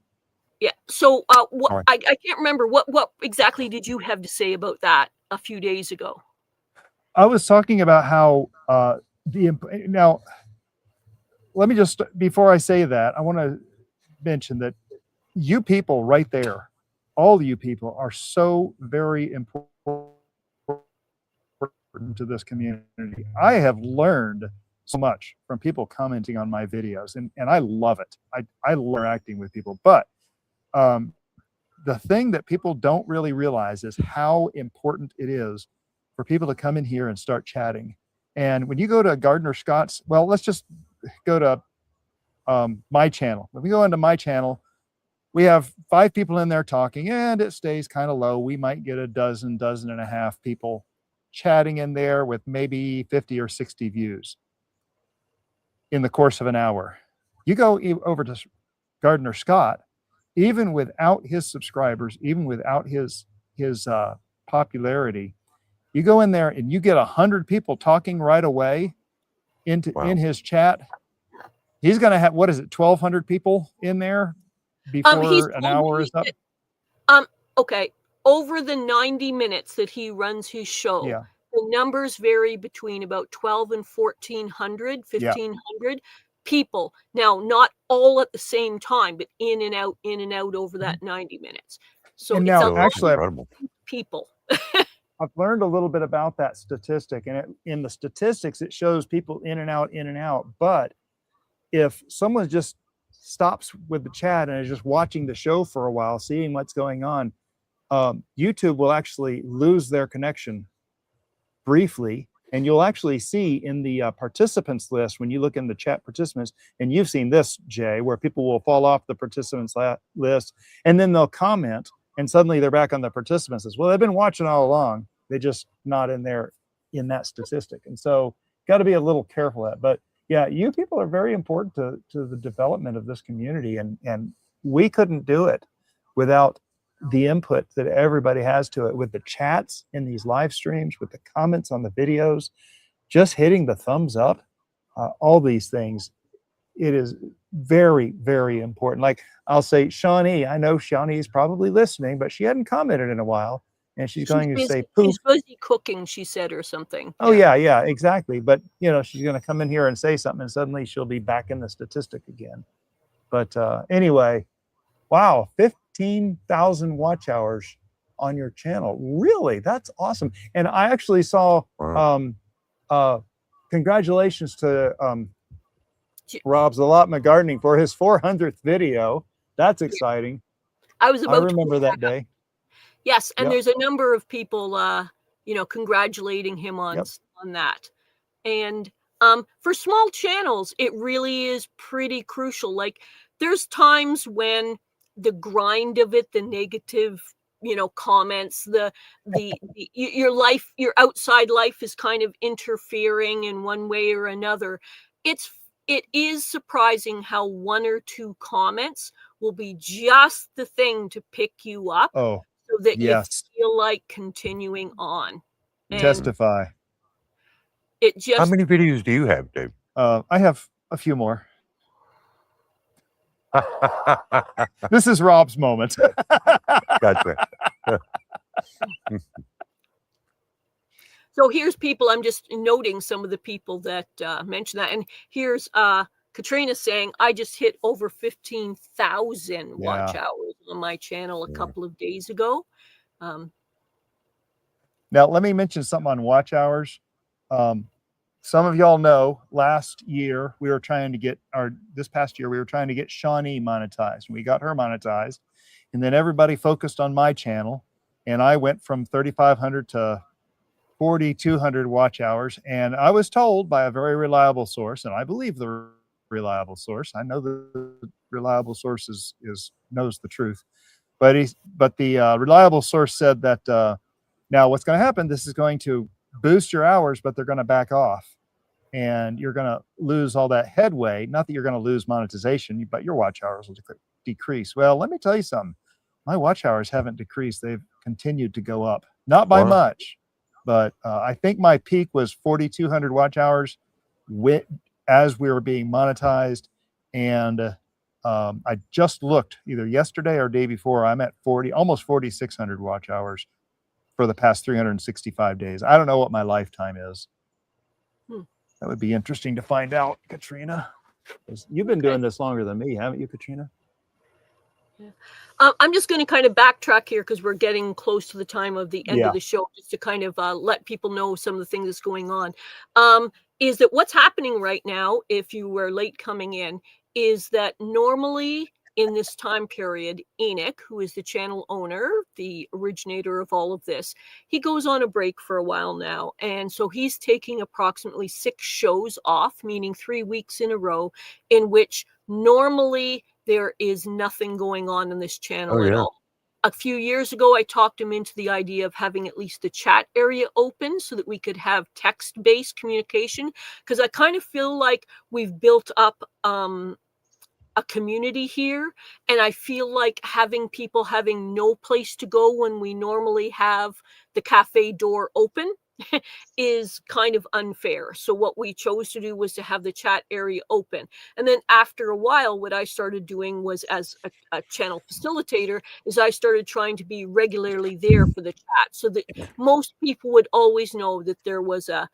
yeah. So Right. I can't remember what exactly did you have to say about that a few days ago? I was talking about how now, let me just, before I say that, I want to mention that you people right there, all you people are so very important to this community. I have learned so much from people commenting on my videos, and I love it. I love interacting with people, but the thing that people don't really realize is how important it is for people to come in here and start chatting. And when you go to Gardener Scott's, well, let's just go to my channel. When we go into my channel, we have 5 people in there talking, and it stays kind of low. We might get a dozen and a half people chatting in there with maybe 50 or 60 views in the course of an hour. You go over to Gardener Scott, even without his subscribers, even without his popularity, you go in there and you get 100 people talking right away in his chat. He's going to have, what is it, 1,200 people in there before an hour is up? Okay, over the 90 minutes that he runs his show, Yeah. the numbers vary between about 12 and 1,400, Yeah. 1,500 people. Now, not all at the same time, but in and out over that 90 minutes. So And it's now, a So lot actually, of incredible. people. I've learned a little bit about that statistic, and in the statistics, it shows people in and out, in and out. But if someone just stops with the chat and is just watching the show for a while, seeing what's going on, YouTube will actually lose their connection briefly. And you'll actually see in the participants list, when you look in the chat participants, and you've seen this, Jay, where people will fall off the participants list, and then they'll comment, and suddenly they're back on the participants list. Well, they've been watching all along. They're just not in there in that statistic. And so got to be a little careful of that. But yeah, you people are very important to the development of this community. And we couldn't do it without the input that everybody has to it, with the chats in these live streams, with the comments on the videos, just hitting the thumbs up, all these things. It is very, very important. Like I'll say, Shawnee, I know Shawnee is probably listening, but she hadn't commented in a while. And she's going to say poop. She's busy cooking, she said, or something. Oh yeah, exactly. But you know, she's going to come in here and say something, and suddenly she'll be back in the statistic again. But anyway, wow, 15,000 watch hours on your channel. Really, that's awesome. And I actually saw. Wow. Congratulations to Rob's Allotment Gardening for his 400th video. That's exciting. I was about I remember that day. Yes, and Yep. there's a number of people, congratulating him on Yep. on that. And for small channels, it really is pretty crucial. Like there's times when the grind of it, the negative, comments, the your outside life is kind of interfering in one way or another. It is surprising how one or two comments will be just the thing to pick you up. Oh, So that yes. you feel like continuing on. And Testify. it How just many videos do you have, Dave? I have a few more. This is Rob's moment. Gotcha. so here's people, I'm just noting some of the people that mentioned that. And here's Katrina saying, I just hit over 15,000 watch hours on my channel a couple of days ago. Now, let me mention something on watch hours. Some of y'all know last year we were trying to get, or this past year we were trying to get Shawnee monetized. We got her monetized, and then everybody focused on my channel, and I went from 3,500 to 4,200 watch hours. And I was told by a very reliable source, and I believe the reliable source. I know the reliable source knows the truth, but the reliable source said that now what's going to happen, this is going to boost your hours, but they're going to back off, and you're going to lose all that headway. Not that you're going to lose monetization, but your watch hours will decrease. Well, let me tell you something. My watch hours haven't decreased. They've continued to go up, not by much, but I think my peak was 4,200 watch hours as we were being monetized. And I just looked either yesterday or day before. I'm at almost 4,600 watch hours for the past 365 days. I don't know what my lifetime is. That would be interesting to find out, Katrina. You've been doing this longer than me, haven't you, Katrina? Yeah. I'm just going to kind of backtrack here because we're getting close to the time of the end of the show, just to kind of let people know some of the things that's going on. Is that what's happening right now, if you were late coming in, is that normally in this time period, Enoch, who is the channel owner, the originator of all of this, he goes on a break for a while now. And so he's taking approximately 6 shows off, meaning 3 weeks in a row, in which normally there is nothing going on in this channel at all. A few years ago, I talked him into the idea of having at least the chat area open so that we could have text-based communication, because I kind of feel like we've built up a community here, and I feel like having people having no place to go when we normally have the cafe door open is kind of unfair. So what we chose to do was to have the chat area open. And then after a while, what I started doing was, as a channel facilitator, is I started trying to be regularly there for the chat, so that most people would always know that there was a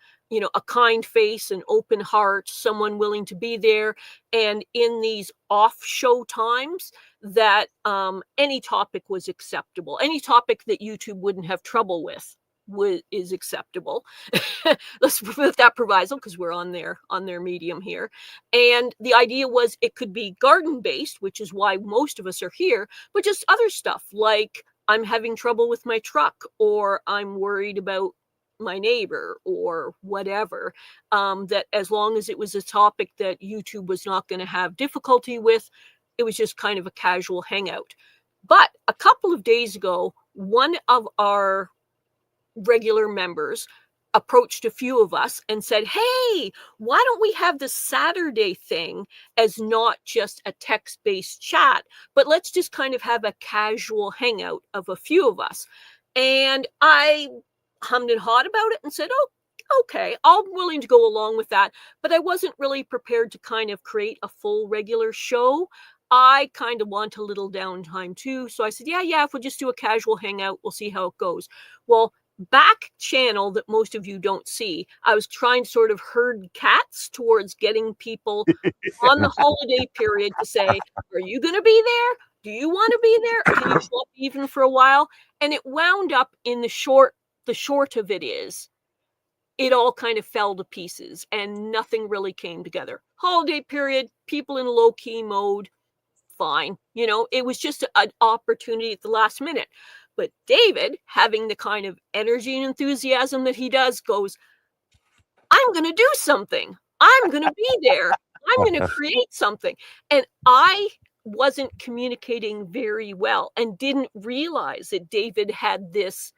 kind face, an open heart, someone willing to be there. And in these off show times, that any topic was acceptable. Any topic that YouTube wouldn't have trouble with is acceptable. Let's put that proviso, because we're on their medium here. And the idea was it could be garden based, which is why most of us are here, but just other stuff like I'm having trouble with my truck, or I'm worried about my neighbor, or whatever, that as long as it was a topic that YouTube was not going to have difficulty with, it was just kind of a casual hangout. But a couple of days ago, one of our regular members approached a few of us and said, hey, why don't we have the Saturday thing as not just a text-based chat, but let's just kind of have a casual hangout of a few of us. And I hummed and hawed about it and said, oh, okay, I'm willing to go along with that. But I wasn't really prepared to kind of create a full regular show. I kind of want a little downtime too. So I said, yeah, if we'll just do a casual hangout, we'll see how it goes. Well, back channel that most of you don't see, I was trying to sort of herd cats towards getting people on the holiday period to say, are you going to be there? Do you want to be there? Can you show up even for a while? And it wound up in the short of it is, it all kind of fell to pieces and nothing really came together. Holiday period, people in low key mode, fine. It was just an opportunity at the last minute. But David, having the kind of energy and enthusiasm that he does, goes, I'm going to do something. I'm going to be there. I'm going to create something. And I wasn't communicating very well and didn't realize that David had this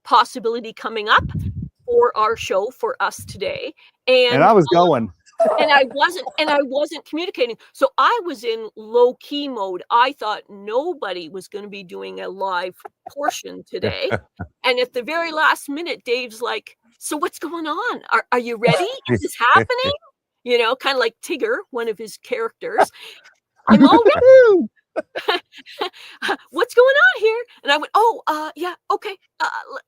possibility coming up for our show for us today. And I was going. And I wasn't communicating. So I was in low key mode. I thought nobody was going to be doing a live portion today. And at the very last minute, Dave's like, so what's going on? Are you ready? Is this happening? Kind of like Tigger, one of his characters. I'm all ready. What's going on here? And I went, yeah, okay.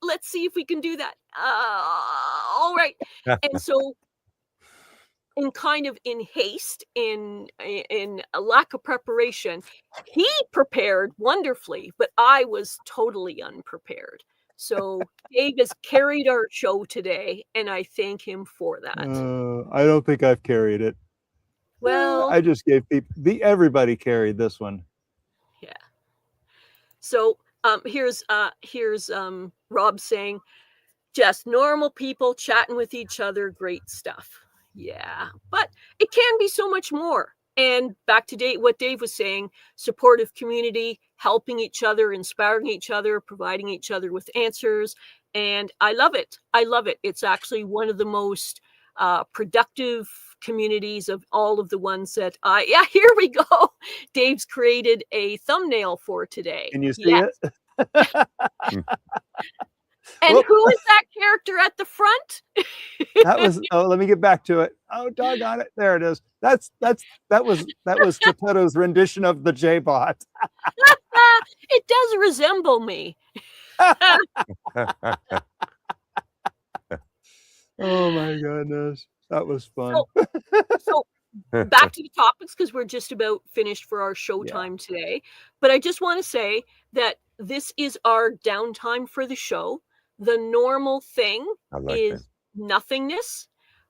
Let's see if we can do that. All right. And so, in haste, in a lack of preparation, he prepared wonderfully, but I was totally unprepared. So Dave has carried our show today, and I thank him for that. I don't think I've carried it. Well, I just gave people. Everybody carried this one. Yeah. So here's Rob saying, just normal people chatting with each other, great stuff. Yeah, but it can be so much more. And back to what Dave was saying, supportive community, helping each other, inspiring each other, providing each other with answers. And I love it. It's actually one of the most productive communities of all of the ones that here we go. Dave's created a thumbnail for today. Can you see it? And who is that character at the front? That was. Oh, let me get back to it. Oh, doggone it! There it is. That was Geppetto's rendition of the J-Bot. It does resemble me. Oh my goodness, that was fun. So back to the topics, because we're just about finished for our showtime today. But I just want to say that this is our downtime for the show. The normal thing is nothingness,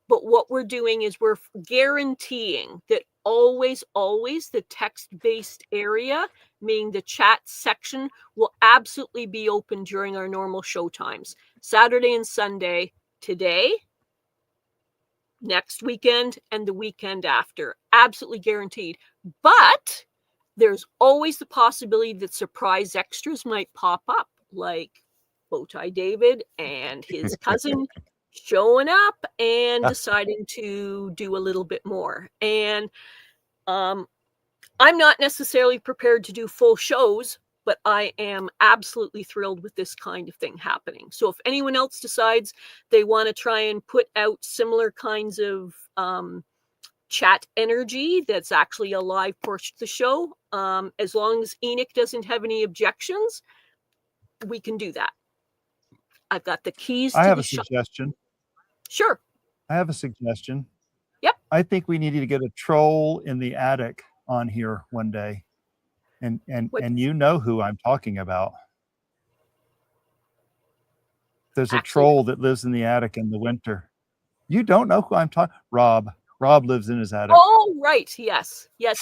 but what we're doing is we're guaranteeing that always the text-based area, meaning the chat section, will absolutely be open during our normal show times. Saturday and Sunday, today, next weekend, and the weekend after. Absolutely guaranteed. But there's always the possibility that surprise extras might pop up, like Bowtie David and his cousin showing up and deciding to do a little bit more. And I'm not necessarily prepared to do full shows but I am absolutely thrilled with this kind of thing happening. So if anyone else decides they want to try and put out similar kinds of chat energy that's actually a live portion of the show, as long as Enoch doesn't have any objections, we can do that. I've got the keys to I have the a suggestion. Sure. I have a suggestion. Yep. I think we needed to get a troll in the attic on here one day. And you know who I'm talking about. There's a troll that lives in the attic in the winter. You don't know who I'm talking. Rob. Rob lives in his attic. Oh, right. Yes. Yes.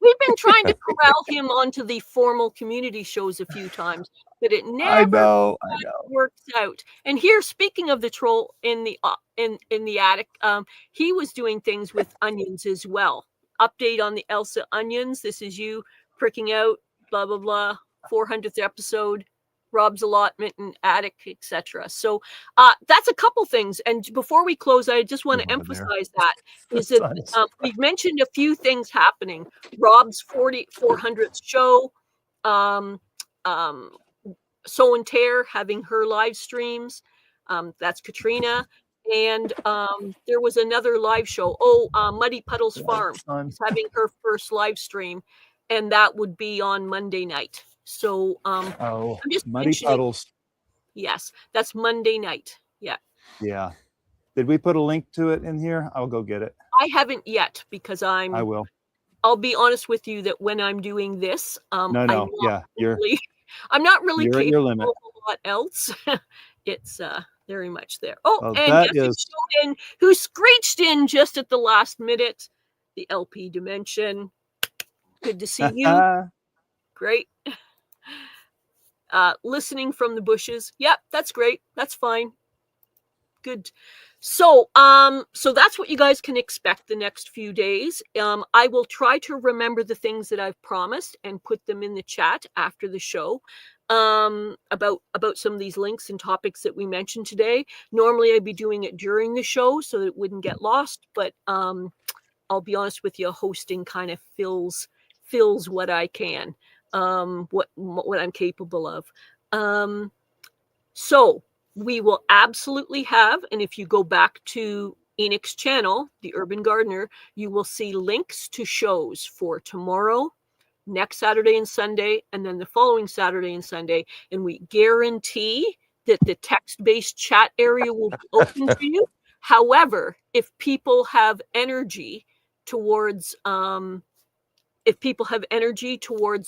We've been trying to corral him onto the formal community shows a few times, but it never works out. And here, speaking of the troll in the attic, he was doing things with onions as well. Update on the Elsa onions. This is you pricking out, blah, blah, blah. 400th episode. Rob's allotment and attic, etc. So that's a couple things. And before we close, I just want to emphasize that we've mentioned a few things happening. Rob's 400th show, So and Tear having her live streams. That's Katrina. And there was another live show. Muddy Puddles Farm is having her first live stream, and that would be on Monday night. So I'm just Muddy Puddles. Yes, that's Monday night. Yeah. Did we put a link to it in here? I'll go get it. I haven't yet because I will. I'll be honest with you that when I'm doing this, I'm not really capable of a lot else. It's very much there. And Jessica who screeched in just at the last minute, the LP Dimension. Good to see you. Great. Listening from the bushes. Yep, that's great. That's fine. Good. So that's what you guys can expect the next few days. I will try to remember the things that I've promised and put them in the chat after the show. About some of these links and topics that we mentioned today. Normally I'd be doing it during the show so that it wouldn't get lost, but I'll be honest with you, hosting kind of fills what I can. What I'm capable of. So we will absolutely have, and if you go back to Enoch's channel, The Urban Gardener, you will see links to shows for tomorrow, next Saturday and Sunday, and then the following Saturday and Sunday. And we guarantee that the text-based chat area will be open to you. However, if people have energy towards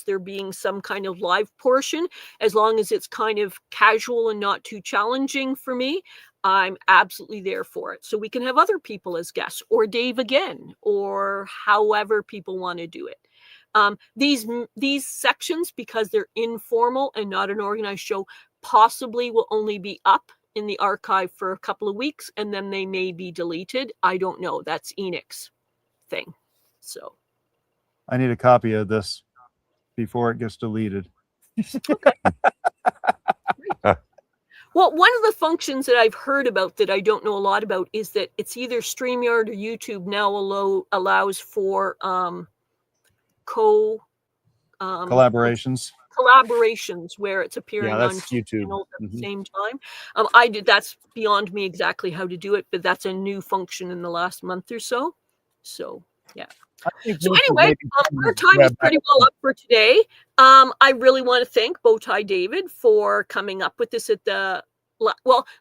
there being some kind of live portion, as long as it's kind of casual and not too challenging for me, I'm absolutely there for it. So we can have other people as guests, or Dave again, or however people want to do it. These sections, because they're informal and not an organized show, possibly will only be up in the archive for a couple of weeks, and then they may be deleted. I don't know. That's Enoch's thing. So I need a copy of this before it gets deleted. Okay. Well, one of the functions that I've heard about that I don't know a lot about is that it's either StreamYard or YouTube now allows for collaborations where it's appearing on YouTube at the same time. That's beyond me exactly how to do it, but that's a new function in the last month or so. So yeah. So anyway, our time is pretty well up for today. I really want to thank Bowtie David for coming up with this at the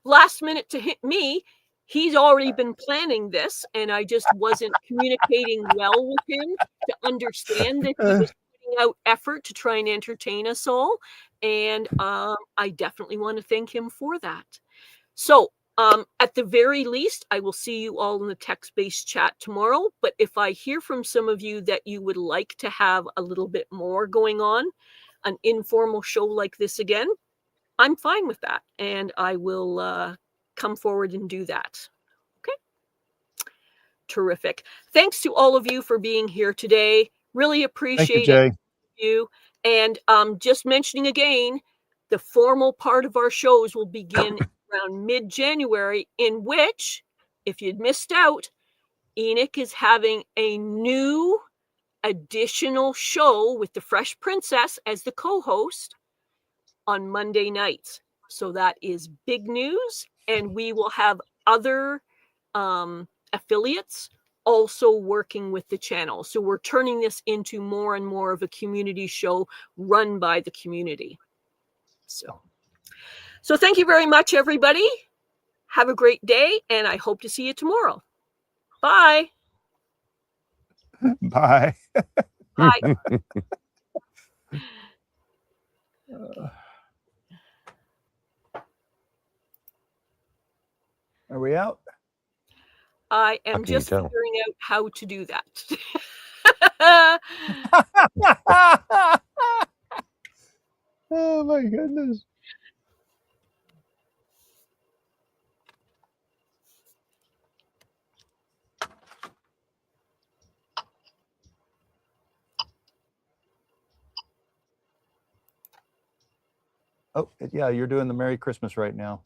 last minute to hit me. He's already been planning this, and I just wasn't communicating well with him to understand that he was putting out effort to try and entertain us all. And I definitely want to thank him for that. So at the very least, I will see you all in the text-based chat tomorrow. But if I hear from some of you that you would like to have a little bit more going on, an informal show like this again, I'm fine with that. And I will come forward and do that. Okay. Terrific. Thanks to all of you for being here today. Really appreciate you. And just mentioning again, the formal part of our shows will begin around mid-January, in which, if you'd missed out, Enoch is having a new additional show with the Fresh Princess as the co-host on Monday nights. So that is big news. And we will have other affiliates also working with the channel. So we're turning this into more and more of a community show run by the community. So thank you very much, everybody. Have a great day, and I hope to see you tomorrow. Bye. Bye. Bye. Are we out? I am can you just tell? figuring out how to do that. Oh my goodness. Oh, yeah, you're doing the Merry Christmas right now.